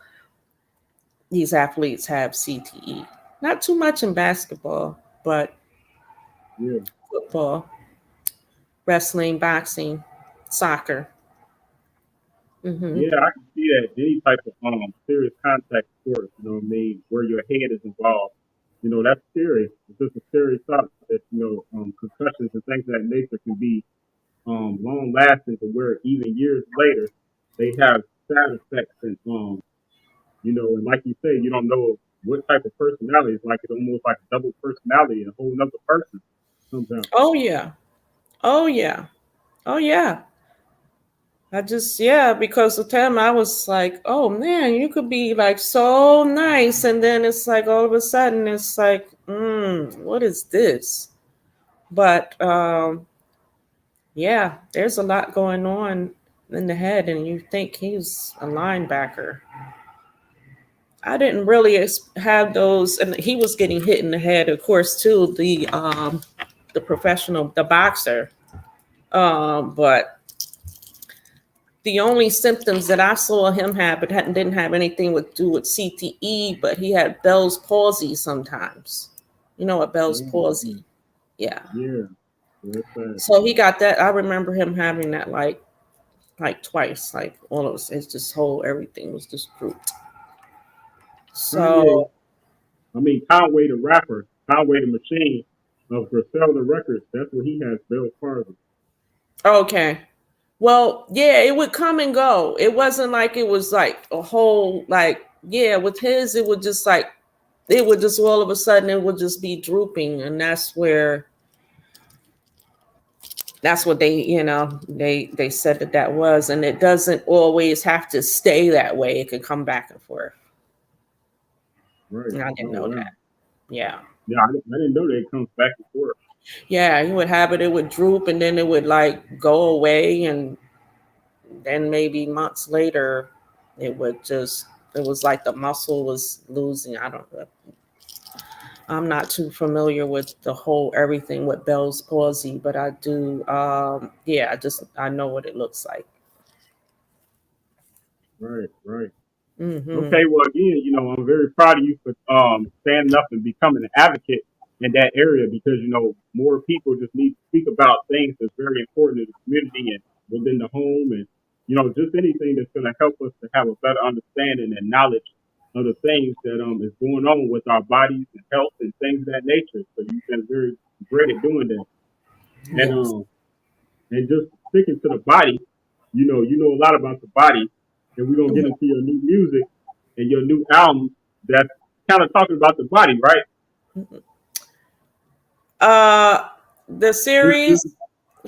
these athletes have CTE. Not too much in basketball, but football, wrestling, boxing, soccer. Yeah, I can see that any type of serious contact sport, you know what I mean, where your head is involved, you know, that's serious. It's just a serious thought that, you know, concussions and things of that nature can be long lasting to where even years later they have side effects and you know, and like you say, you don't know what type of personality. It's like it's almost like a double personality, a whole nother person sometimes. Oh yeah. Oh yeah. Oh yeah. Because the time I was like, oh man, you could be like so nice. And then it's like all of a sudden it's like, what is this? But yeah, there's a lot going on in the head, and you think he's a linebacker. I didn't really have those, and he was getting hit in the head, of course, too, the professional, the boxer. But the only symptoms that I saw him have, but didn't have anything to do with CTE, but he had Bell's palsy sometimes. You know what Bell's palsy? Yeah. Yeah. So he got that. I remember him having that like twice, like all of it's just everything was just drooped. So I mean, Conway the rapper, Conway the Machine of Griselda Records, that's what he has, Bell's palsy. Okay. Well, yeah, it would come and go. It wasn't like it was like a whole, with his, it would just all of a sudden, it would just be drooping. And that's what they said that was. And it doesn't always have to stay that way. It can come back and forth. Right. And I didn't know that. Yeah. Yeah, I didn't know that it comes back and forth. Yeah, he would have it would droop and then it would like go away, and then maybe months later it was like the muscle was losing. I don't know. I'm not too familiar with the whole everything with Bell's palsy, but I do I know what it looks like. Right. Mm-hmm. Okay, well again, you know, I'm very proud of you for standing up and becoming an advocate in that area, because, you know, more people just need to speak about things that's very important to the community and within the home, and, you know, just anything that's going to help us to have a better understanding and knowledge of the things that is going on with our bodies and health and things of that nature. So you've been very great at doing that. Yes. And just sticking to the body, you know a lot about the body, and we're going to get into your new music and your new album that's kind of talking about the body, right? The series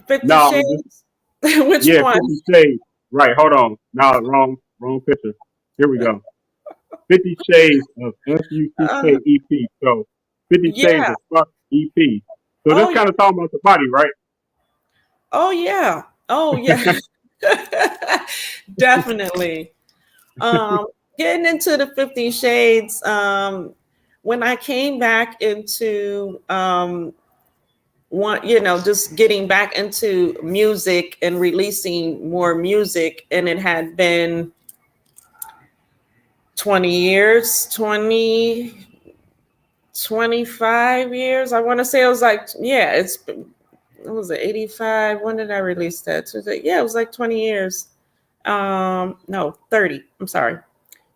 50 Shades. Which one? 50 Shades. Right. Hold on. No, wrong picture. Here we go. 50 Shades of FUCK EP. So 50 Shades of Fuck EP. So this kind of talking about the body, right? Oh yeah. Definitely. Getting into the 50 Shades. When I came back into just getting back into music and releasing more music, and it had been 25 years. I want to say it was like, it was 85. When did I release that? It was like 20 years. No, 30. I'm sorry.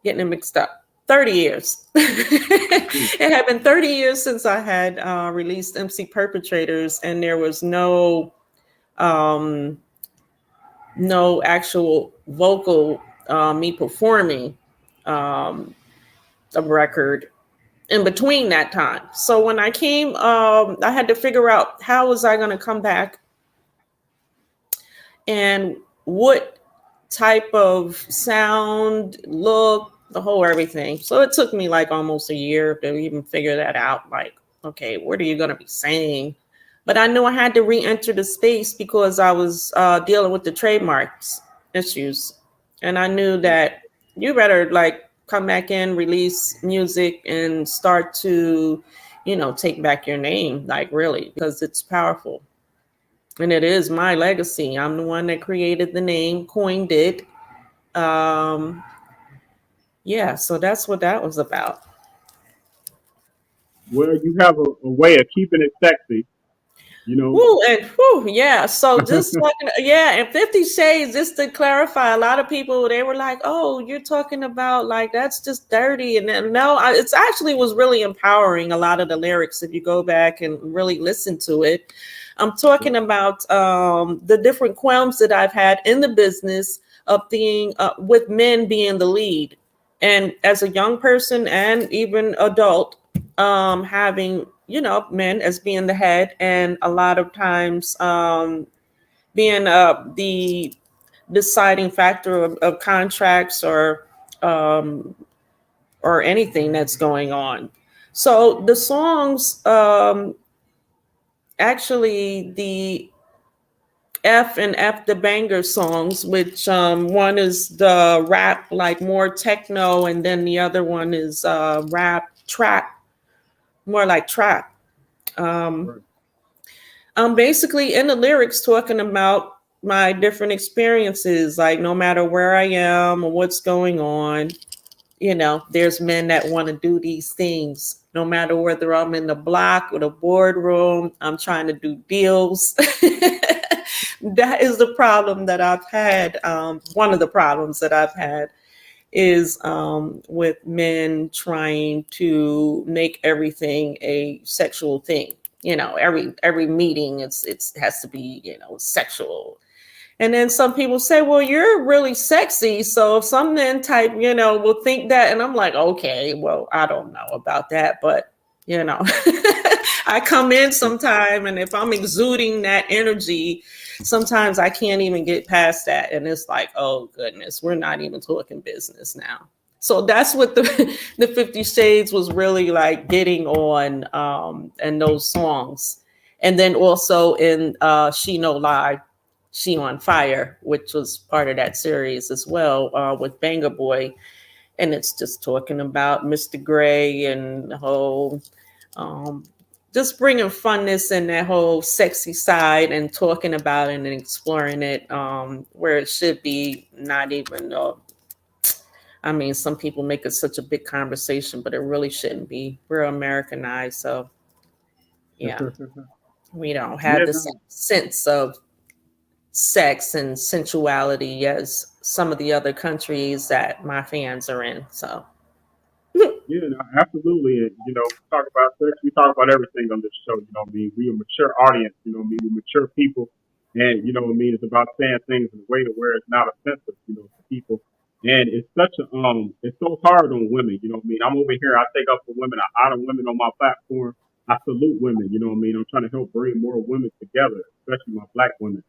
Getting it mixed up. 30 years. It had been 30 years since I had released MC Perpetrators, and there was no actual vocal me performing a record in between that time. So when I came, I had to figure out how was I going to come back and what type of sound, look, the whole everything. So it took me like almost a year to even figure that out. Like, okay, what are you going to be saying? But I knew I had to re-enter the space because I was dealing with the trademarks issues. And I knew that you better like come back in, release music, and start to, take back your name, like really, because it's powerful. And it is my legacy. I'm the one that created the name, coined it. Yeah, so that's what that was about. Well, you have a way of keeping it sexy, you know. Woo, and whoo, yeah. So just talking, yeah, and 50 Shades, just to clarify, a lot of people, they were like, oh, you're talking about like that's just dirty. And then no, it's actually was really empowering, a lot of the lyrics, if you go back and really listen to it. I'm talking about the different qualms that I've had in the business of being with men being the lead. And as a young person and even adult, having, you know, men as being the head, and a lot of times being the deciding factor of contracts or anything that's going on. So the songs, actually the the banger songs, which one is the rap, like more techno, and then the other one is rap trap, more like trap. Right. I'm basically in the lyrics talking about my different experiences, like no matter where I am or what's going on, you know, there's men that want to do these things. No matter whether I'm in the block or the boardroom, I'm trying to do deals. That is the problem that I've had. One of the problems that I've had is with men trying to make everything a sexual thing. You know, every meeting it has to be, you know, sexual. And then some people say, well, you're really sexy. So some men type, you know, will think that. And I'm like, okay, well, I don't know about that. But, you know, I come in sometime, and if I'm exuding that energy, sometimes I can't even get past that. And it's like, oh, goodness, we're not even talking business now. So that's what the 50 Shades was really like getting on, and those songs. And then also in She No Lie, She on Fire, which was part of that series as well, with Banger Boy. And it's just talking about Mr. Gray and the whole, just bringing funness and that whole sexy side and talking about it and exploring it, where it should be not even, I mean, some people make it such a big conversation, but it really shouldn't be. We're Americanized. So, yeah, we don't have Yeah, the no, same sense of sex and sensuality as some of the other countries that my fans are in. So, yeah, no, absolutely. And you know, we talk about sex, we talk about everything on this show. You know, what I mean, we a mature audience. You know, what I mean, we mature people, and you know, what I mean, it's about saying things in a way to where it's not offensive. You know, to people. And it's such a it's so hard on women. You know, what I mean, I'm over here. I take up for women. I honor women on my platform. I salute women. You know, what I mean, I'm trying to help bring more women together, especially my black women.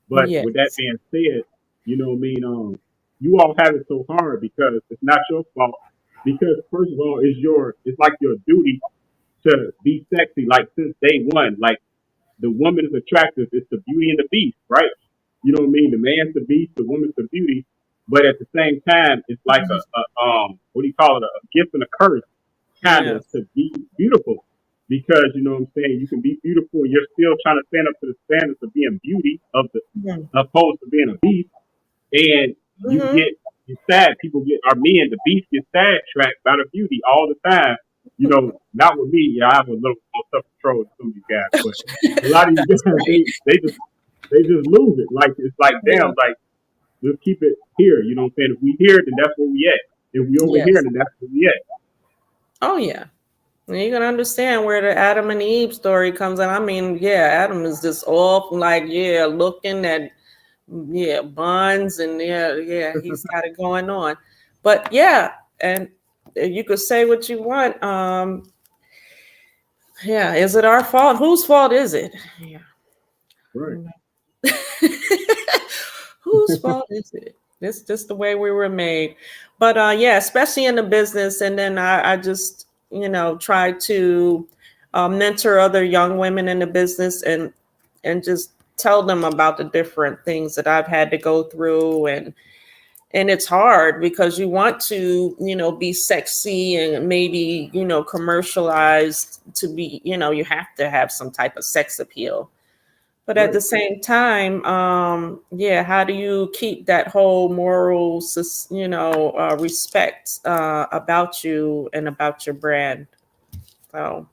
But with that yes. being said, you know what I mean, you all have it so hard because it's not your fault. Because first of all, it's like your duty to be sexy. Like since day one, like the woman is attractive. It's the beauty and the beast, right? You know what I mean? The man's the beast, the woman's the beauty. But at the same time, it's like a what do you call it? A gift and a curse, kind of, Yes. to be beautiful. Because you know what I'm saying, you can be beautiful and you're still trying to stand up to the standards of being beauty of the opposed to being a beast. And you Mm-hmm. get you sad. People get are men. The beast gets sidetracked by the beauty all the time. You know, not with me. Yeah, I have a little more self control than some of you guys, but a lot of you That's guys, right. they just lose it. Like it's like damn, Yeah. like let's keep it here. You know what I'm saying? If we here, then that's where we at. If we over here, Yes. then that's where we at. Oh, yeah. And you can understand where the Adam and Eve story comes in. I mean, yeah, Adam is just off, like, yeah, looking at, yeah, buns, and yeah, he's got it going on. But yeah, and you could say what you want. Yeah, is it our fault? Whose fault is it? Yeah. Right. Whose fault is it? It's just the way we were made. But yeah, especially in the business. And then I just, you know, try to mentor other young women in the business, and just tell them about the different things that I've had to go through. And it's hard because you want to, you know, be sexy and maybe, you know, commercialized to be, you know, you have to have some type of sex appeal. But at the same time, yeah, how do you keep that whole moral, respect about you and about your brand? So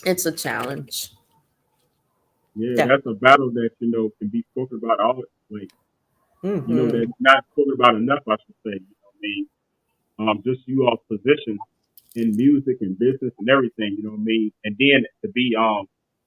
it's a challenge. Yeah, that's a battle that, can be spoken about all, like, that's not spoken about enough, I should say. I mean? Just you all's position in music and business and everything, you know what I mean? And then to be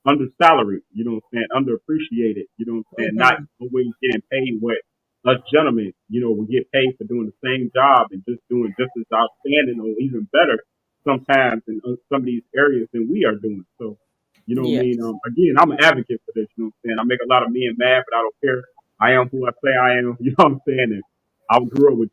under salary, you know what I'm saying, underappreciated, you know what I'm saying, not always getting paid what us gentlemen, we get paid for doing the same job and just doing just as outstanding or even better sometimes in some of these areas than we are doing. So, you know what I mean? Again, I'm an advocate for this, you know what I'm saying? I make a lot of men mad, but I don't care. I am who I say I am, you know what I'm saying? And I grew up with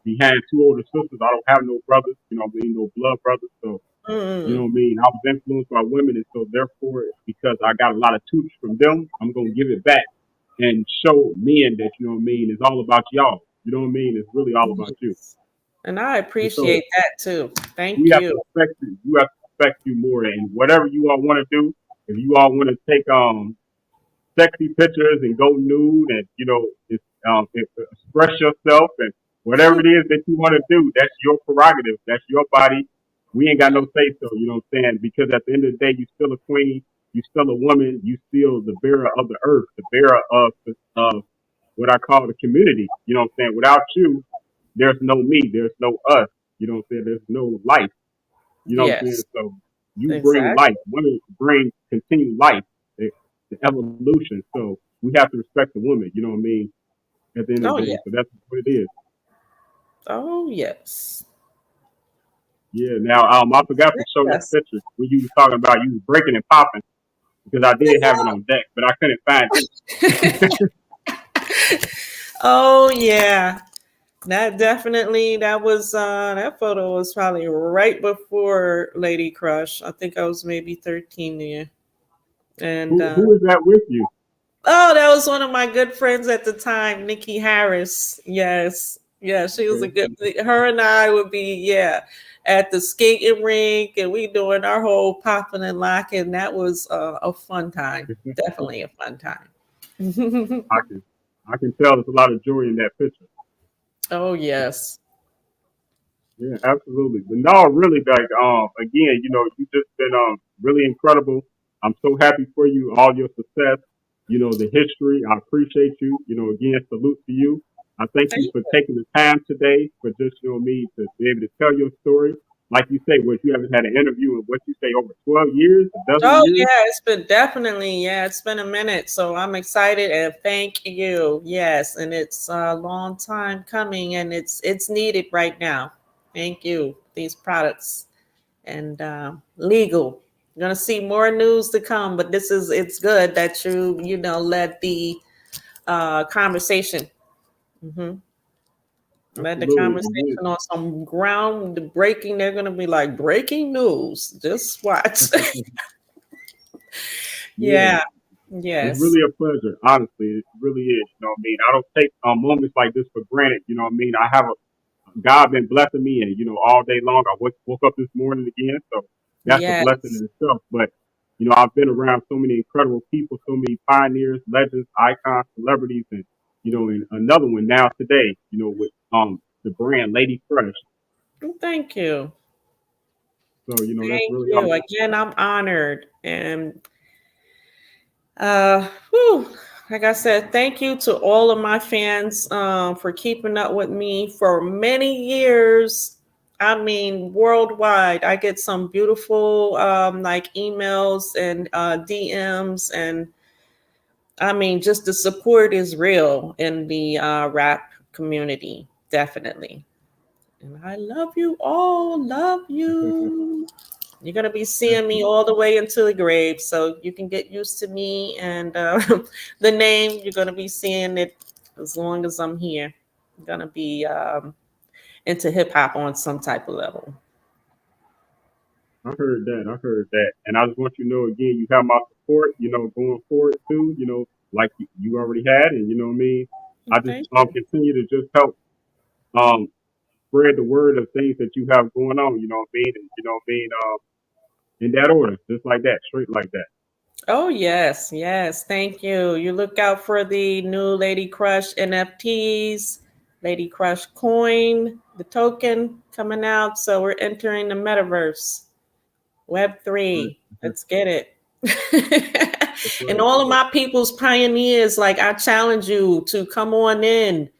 behind two older sisters. I don't have no brothers, no blood brothers. So, you know what I mean? I was influenced by women. And so therefore, because I got a lot of tutors from them, I'm going to give it back and show men that, you know what I mean, it's all about y'all. You know what I mean? It's really all about you. And I appreciate that too. Thank we you. Have to respect you. You have to respect you more. And whatever you all want to do, if you all want to take, sexy pictures and go nude and, express yourself and whatever it is that you want to do, that's your prerogative. That's your body. We ain't got no say so, you know what I'm saying? Because at the end of the day, you still a queen, you still a woman, you still the bearer of the earth, the bearer of what I call the community. You know what I'm saying? Without you, there's no me, there's no us. You know what I'm saying? There's no life. You know what I'm saying? So you bring life. Women bring continued life, the evolution. So we have to respect the woman. You know what I mean? At the end of the day, so that's what it is. Oh yes. Yeah. Now, I forgot to show that picture when you was talking about you was breaking and popping because I did have it on deck, but I couldn't find it. Oh yeah. That photo was probably right before Lady Crush. I think I was maybe 13 there. And who is that with you? Oh, that was one of my good friends at the time, Nikki Harris. Yes. Yeah, she was a good her and I would be, at the skating rink and we doing our whole popping and locking. That was a fun time. Definitely a fun time. I can tell there's a lot of joy in that picture. Oh yes. Yeah, absolutely. But no, really, like, again, you've just been really incredible. I'm so happy for you, all your success, the history. I appreciate you. Again, salute to you. I thank you for taking the time today for just, me to be able to tell your story. Like you say, what you haven't had an interview in what you say over 12 years, a dozen years. Yeah, it's been a minute. So I'm excited and thank you. Yes, and it's a long time coming and it's needed right now. Thank you. These products and legal. You're gonna see more news to come, but it's good that you led the conversation. Led the conversation on some ground breaking. They're gonna be like breaking news. Just watch. Yeah. Yes. It's really a pleasure. Honestly, it really is. You know what I mean? I don't take moments like this for granted. You know what I mean? I have God been blessing me, and all day long. I woke up this morning again, so that's a blessing in itself. But I've been around so many incredible people, so many pioneers, legends, icons, celebrities, and and another one now today. With the brand Lady Fresh. Thank you. So that's Thank really you. awesome. Again, I'm honored and like I said, thank you to all of my fans for keeping up with me for many years. I mean, worldwide. I get some beautiful like emails and DMs, and I mean, just the support is real in the rap community, definitely. And I love you all. Love you. You're going to be seeing me all the way into the grave. So you can get used to me and the name. You're going to be seeing it as long as I'm here. I'm going to be into hip hop on some type of level. I heard that. And I just want you to know again, you have my support, going forward too, like you already had. And you know what I mean? I just continue to just help spread the word of things that you have going on, you know what I mean? And in that order, just like that, straight like that. Oh, yes, yes. Thank you. You look out for the new Lady Crush NFTs, Lady Crush coin, the token coming out. So we're entering the metaverse, Web3. Let's get it. And all of my people's pioneers, like I challenge you to come on in.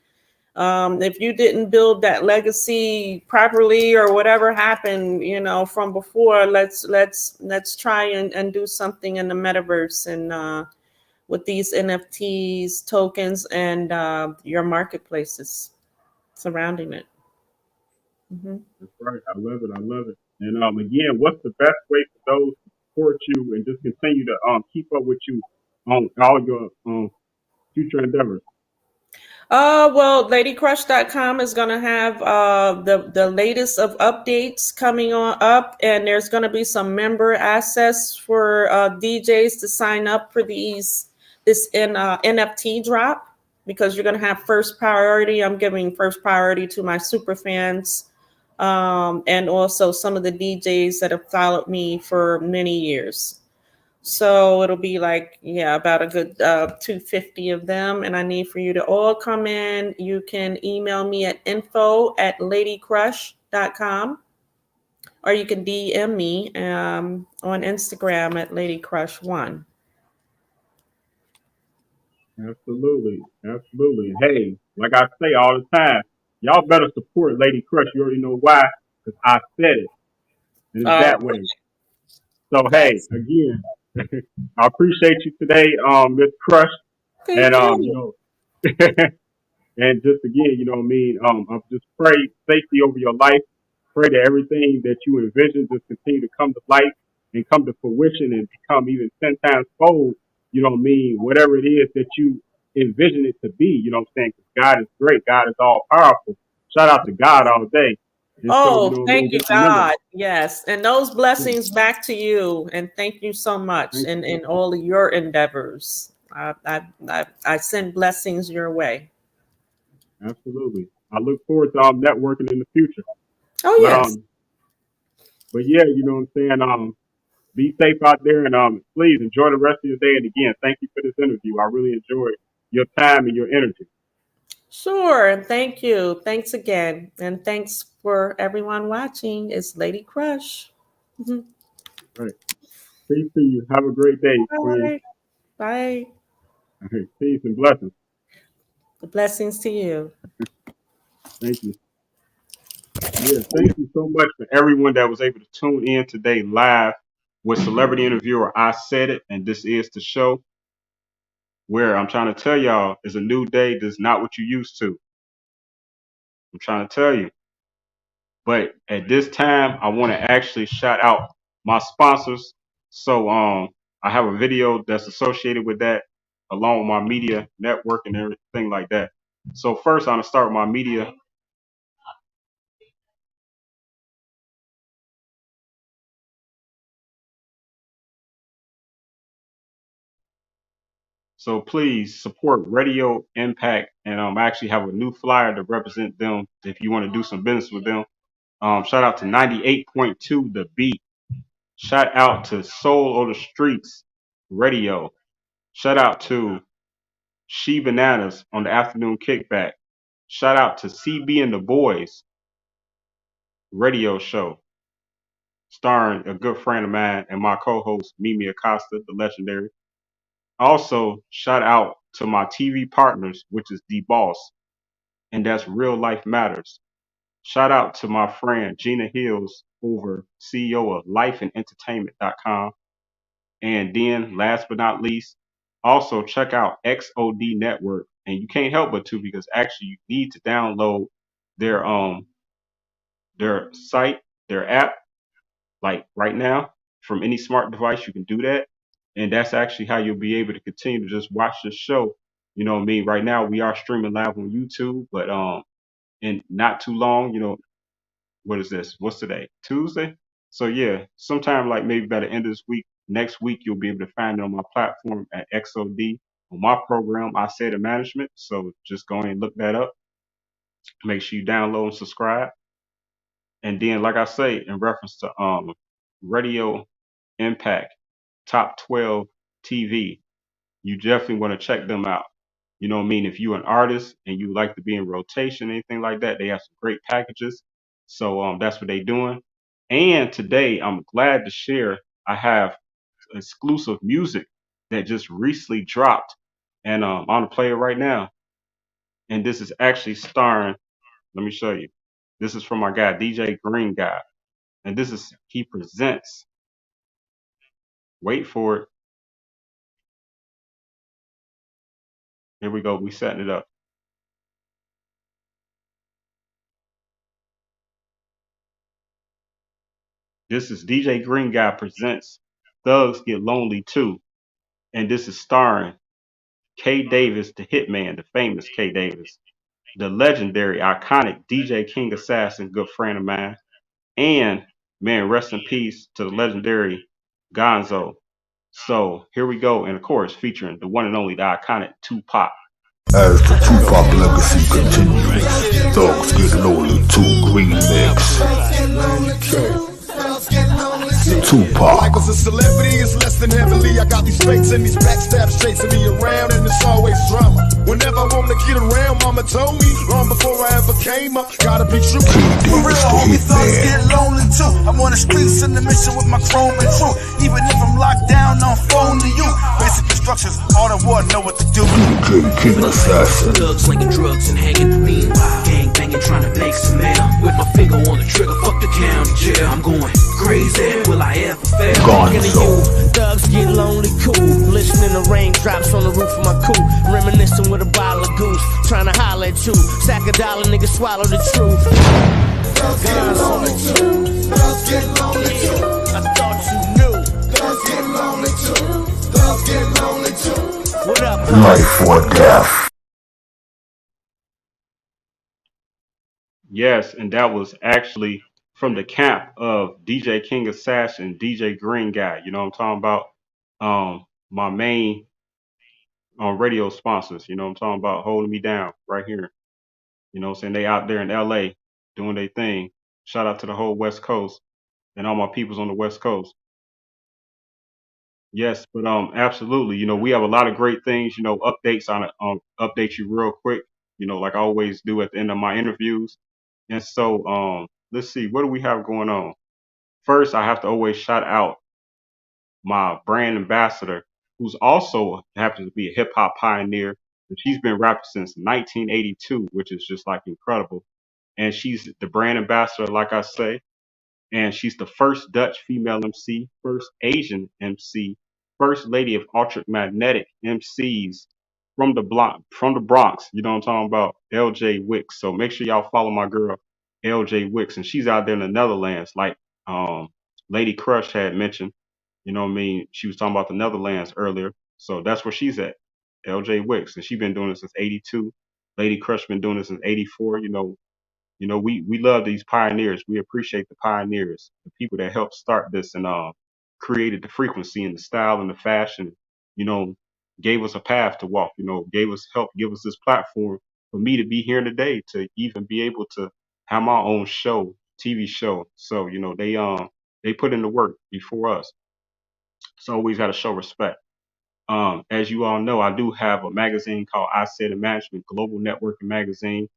If you didn't build that legacy properly or whatever happened, from before, let's try and do something in the metaverse and with these NFTs, tokens, and your marketplaces surrounding it. That's right. I love it. I love it. And again, what's the best way for those to support you and just continue to keep up with you on all your future endeavors? Well, ladycrush.com is going to have the latest of updates coming on up, and there's going to be some member access for DJs to sign up for this NFT drop, because you're going to have first priority. I'm giving first priority to my super fans, and also some of the DJs that have followed me for many years. So it'll be about a good 250 of them. And I need for you to all come in. You can email me at info@ladycrush.com, or you can DM me on Instagram at ladycrush1. Absolutely. Absolutely. Hey, like I say all the time, y'all better support Lady Crush. You already know why, because I said it. And it's that way. So, hey, again, I appreciate you today, Miss Crush. Thank And, you. and just again, you know what I mean? I just pray safety over your life. Pray that everything that you envision just continue to come to life and come to fruition and become even 10 times fold, you know what I mean? Whatever it is that you envision it to be, you know what I'm saying? 'Cause God is great. God is all powerful. Shout out to God all day. And so, you Oh, know what I mean? thank you, Just remember, God. Yes. And those blessings back to you. And thank you so much in all of your endeavors. I send blessings your way. absolutely. I look forward to networking in the future. Oh, But yes. yeah, you know what I'm saying? Be safe out there and please enjoy the rest of your day. And again, thank you for this interview. I really enjoyed your time and your energy. Sure. Thank you. Thanks again. And thanks for everyone watching. It's Lady Crush. Mhm. All right. Peace to you. Have a great day, Queen. Bye. Bye. All right. Peace and blessings. The blessings to you. Thank you. Yeah, thank you so much for everyone that was able to tune in today live with celebrity interviewer I Said It. And this is the show where I'm trying to tell y'all is a new day. This is not what you used to. I'm trying to tell you. But at this time, I want to actually shout out my sponsors. So I have a video that's associated with that, along with my media network and everything like that. So first, I'm gonna start with my media. So please support Radio Impact, and I actually have a new flyer to represent them. If you want to do some business with them, shout out to 98.2 The Beat. Shout out to Soul of the Streets Radio. Shout out to She Bananas on the Afternoon Kickback. Shout out to CB and the Boys radio show, starring a good friend of mine and my co-host Mimi Acosta, the legendary. Also, shout out to my TV partners, which is The Boss, and that's Real Life Matters. Shout out to my friend Gina Hills, over CEO of lifeandentertainment.com. And then, last but not least, also check out XOD Network. And you can't help but to, because actually you need to download their site, their app, like right now from any smart device. You can do that, and that's actually how you'll be able to continue to just watch this show. You know what I mean? Right now we are streaming live on YouTube, but in not too long, what is this? What's today? Tuesday. So yeah, sometime like maybe by the end of this week, next week, you'll be able to find it on my platform at XOD on my program. Isaidit Management. So just go ahead and look that up. Make sure you download and subscribe. And then, like I say, in reference to Radio Impact Top 12 TV. You definitely want to check them out. You know what I mean? If you're an artist and you like to be in rotation, anything like that, they have some great packages. So that's what they're doing. And today I'm glad to share I have exclusive music that just recently dropped. And I'm gonna play it right now. And this is actually starring, let me show you. This is from my guy, DJ Green Guy. And this is he presents. Wait for it. Here we go. We setting it up. This is DJ Green Guy presents Thugs Get Lonely Too. And this is starring K Davis, the hitman, the famous K Davis, the legendary, iconic DJ King Assassin, good friend of mine, and man, rest in peace to the legendary Gonzo. So here we go, and of course, featuring the one and only, the iconic Tupac. As the Tupac legacy continues, Thugs Get Lonely Too remix. Tupac. Life as a celebrity is less than heavily. I got these fakes and these backstabs chasing me around, and it's always drama. Whenever I want to get around, mama told me long before I ever came up, gotta be true. For real, homie, thugs get lonely too. I'm on the streets in the mission with my chrome and true. Even if I'm locked down on phone to you, basic instructions, all the war know what to do. DJ King Assassin. Thugs slinging drugs and hanging. Meanwhile, gang banging, trying to make some mail. With my finger on the trigger, fuck the county jail. I'm going crazy. Will I ever fail? Gonzo. Thugs get lonely, cool. Listening to raindrops on the roof of my coupe. Reminiscing with a bottle of goose. Trying to holler at you. Sack a dollar, nigga, swallow the truth. Thugs get lonely too. Thugs get lonely too. I thought you knew. Thugs get lonely too. Thugs get lonely too. What up, Life or death. Yes, and that was actually from the camp of DJ King Assassin, DJ Green Guy. You know what I'm talking about? My main radio sponsors. You know what I'm talking about? Holding me down right here. You know what I'm saying? They out there in LA doing their thing. Shout out to the whole West Coast and all my peoples on the West Coast. Yes, but absolutely. You know, we have a lot of great things, you know, updates on it, update you real quick, you know, like I always do at the end of my interviews. And so let's see, what do we have going on? First, I have to always shout out my brand ambassador, who's also happens to be a hip hop pioneer. And she's been rapping since 1982, which is just like incredible. And she's the brand ambassador, like I say. And she's the first Dutch female MC, first Asian MC, first lady of Ultra Magnetic MCs from the Bronx. You know what I'm talking about? LJ Wicks. So make sure y'all follow my girl, LJ Wicks, and she's out there in the Netherlands, like Lady Crush had mentioned. You know what I mean? She was talking about the Netherlands earlier, so that's where she's at, LJ Wicks, and she's been doing this since '82. Lady Crush been doing this since '84. You know, we love these pioneers. We appreciate the pioneers, the people that helped start this and created the frequency and the style and the fashion, you know, gave us a path to walk, you know, give us this platform for me to be here today, to even be able to have my own show, TV show. So, you know, they put in the work before us. So always got to show respect. As you all know, I do have a magazine called Isaidit Management, Global Networking Magazine.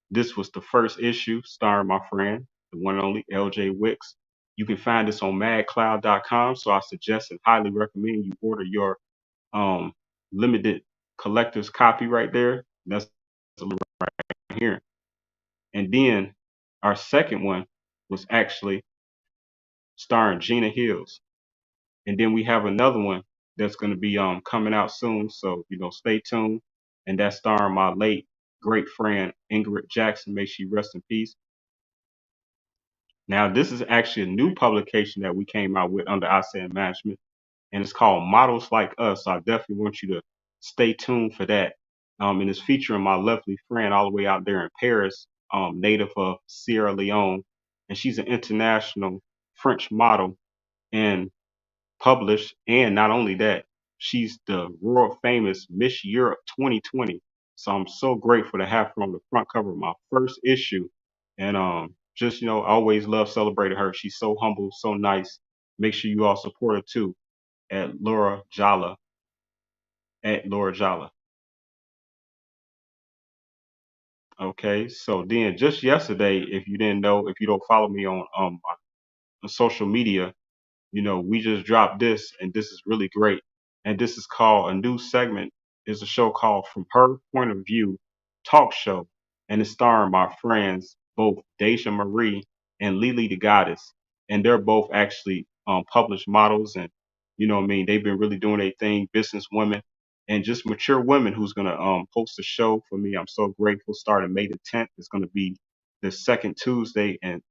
This was the first issue starring my friend, the one and only LJ Wicks. You can find this on madcloud.com. So I suggest and highly recommend you order your limited collector's copy right there. That's right here. And then our second one was actually starring Gina Hills. And then we have another one that's going to be coming out soon. So, you know, stay tuned. And that's starring my late great friend Ingrid Jackson. May she rest in peace. Now, this is actually a new publication that we came out with under Isaidit Management, and it's called Models Like Us. So I definitely want you to stay tuned for that. And it's featuring my lovely friend all the way out there in Paris, native of Sierra Leone, and she's an international French model and published. And not only that, she's the world famous Miss Europe 2020. So I'm so grateful to have her on the front cover of my first issue. And just, you know, I always love celebrating her. She's so humble, so nice. Make sure you all support her too at Laura Jala at Laura Jala. Okay, so then just yesterday, if you didn't know, if you don't follow me on social media, we just dropped this, and this is really great. And this is called a new segment. Is a show called From Her Point of View Talk Show, and it's starring my friends both Deja Marie and Lily the Goddess, and they're both actually published models, and what I mean, they've been really doing their thing, business women, and just mature women who's gonna host a show for me. I'm so grateful. Starting May the 10th, it's gonna be the second Tuesday, and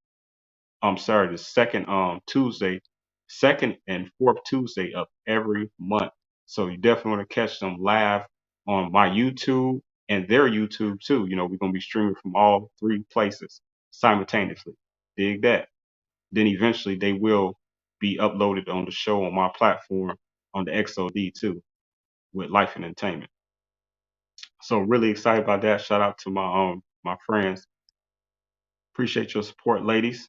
I'm sorry, the second Tuesday, second and fourth Tuesday of every month. So you definitely want to catch them live on my YouTube and their YouTube too. We're gonna be streaming from all three places simultaneously. Dig that. Then eventually they will be uploaded on the show on my platform on the XOD too with Life and Entertainment. So really excited about that. Shout out to my friends. Appreciate your support, ladies.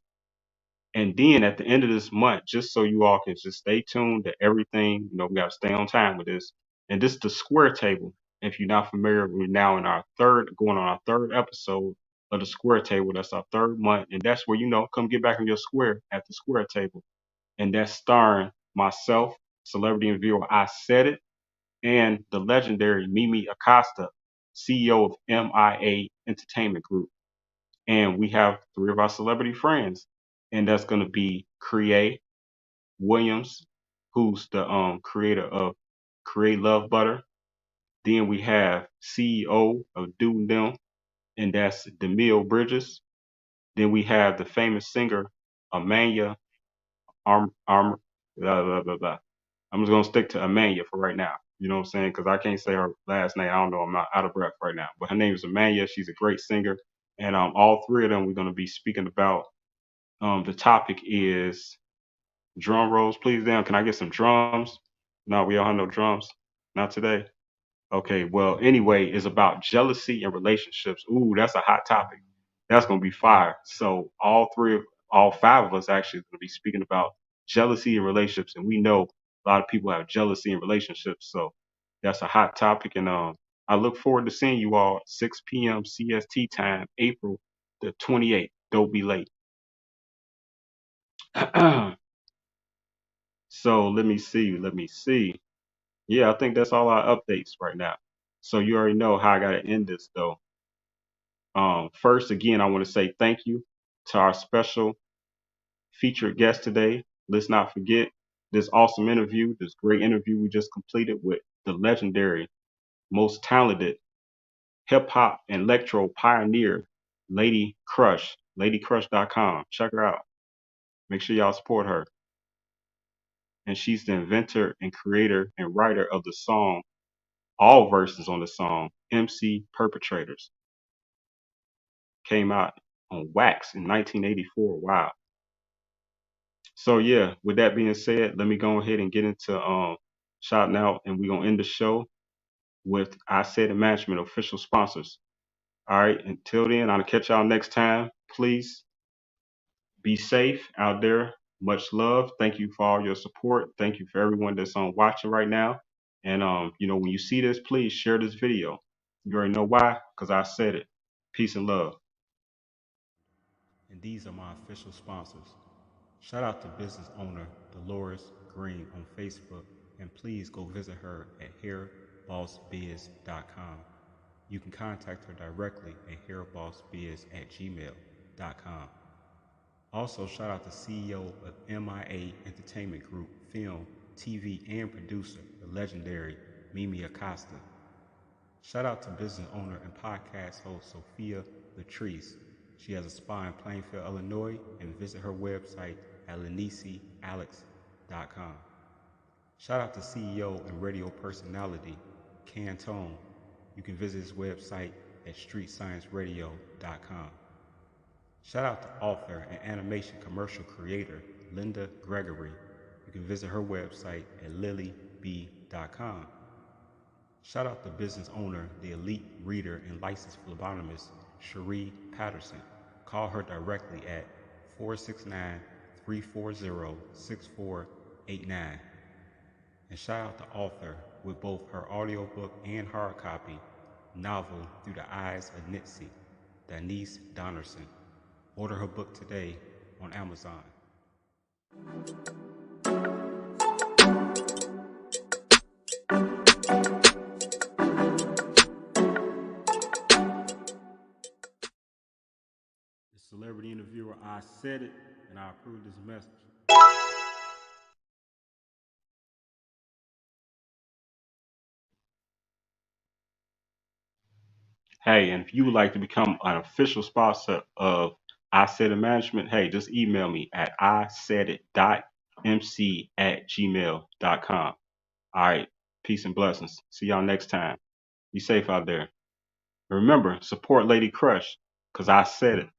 And then at the end of this month, just so you all can just stay tuned to everything, we got to stay on time with this. And this is the Square Table. If you're not familiar, we're now in going on our third episode of the Square Table. That's our third month. And that's where, come get back on your square at the Square Table. And that's starring myself, celebrity and viewer, I Said It, and the legendary Mimi Acosta, CEO of MIA Entertainment Group. And we have three of our celebrity friends, and that's going to be Create Williams, who's the creator of Create Love Butter. Then we have CEO of Do Them, and that's Demille Bridges. Then we have the famous singer Amanya blah, blah, blah, blah. I'm just gonna stick to Amanya for right now. You know what I'm saying? Because I can't say her last name. I don't know. I'm not out of breath right now. But her name is Amanya. She's a great singer. And all three of them we're gonna be speaking about. The topic is drum rolls, please. Damn, can I get some drums? No, we don't have no drums. Not today. Okay, well, anyway, it's about jealousy and relationships. Ooh, that's a hot topic. That's gonna be fire. So all five of us actually gonna be speaking about jealousy and relationships, and we know a lot of people have jealousy in relationships. So that's a hot topic, and I look forward to seeing you all at 6 p.m. CST time, April the 28th. Don't be late. So let me see. Yeah, I think that's all our updates right now. So you already know how I gotta end this though. First, again, I want to say thank you to our special featured guest today. Let's not forget this awesome interview, this great interview we just completed with the legendary, most talented hip hop and electro pioneer, Lady Crush, ladycrush.com. Check her out. Make sure y'all support her. And she's the inventor and creator and writer of the song, all verses on the song, MC Perpetrators. Came out on Wax in 1984. Wow. So yeah, with that being said, let me go ahead and get into shouting out, and we're gonna end the show with Isaidit Management official sponsors. All right, until then, I'll catch y'all next time. Please be safe out there. Much love. Thank you for all your support. Thank you for everyone that's on watching right now. And when you see this, please share this video. You already know why, because I said it. Peace and love. And these are my official sponsors. Shout out to business owner Dolores Green on Facebook, and please go visit her at hairbossbiz.com. You can contact her directly at hairbossbiz@gmail.com. Also, shout out to CEO of MIA Entertainment Group, film, TV, and producer, the legendary Mimi Acosta. Shout out to business owner and podcast host Sophia Latrice. She has a spa in Plainfield, Illinois, and visit her website at lenisialex.com. Shout out to CEO and radio personality Cantone. You can visit his website at streetscienceradio.com. Shout out to author and animation commercial creator Linda Gregory. You can visit her website at lilyb.com. Shout out to business owner, the elite reader and licensed phlebotomist Cherie Patterson. Call her directly at 469-340-6489. And shout out to author, with both her audiobook and hard copy novel Through the Eyes of Nitsi, Denise Donnerson. Order her book today on Amazon. The celebrity interviewer, I said it, and I approve this message. Hey, and if you would like to become an official sponsor of Isaidit Management, hey, just email me at isaidit.mc@gmail.com. All right, peace and blessings. See y'all next time. Be safe out there. Remember, support Lady Crush, because I said it.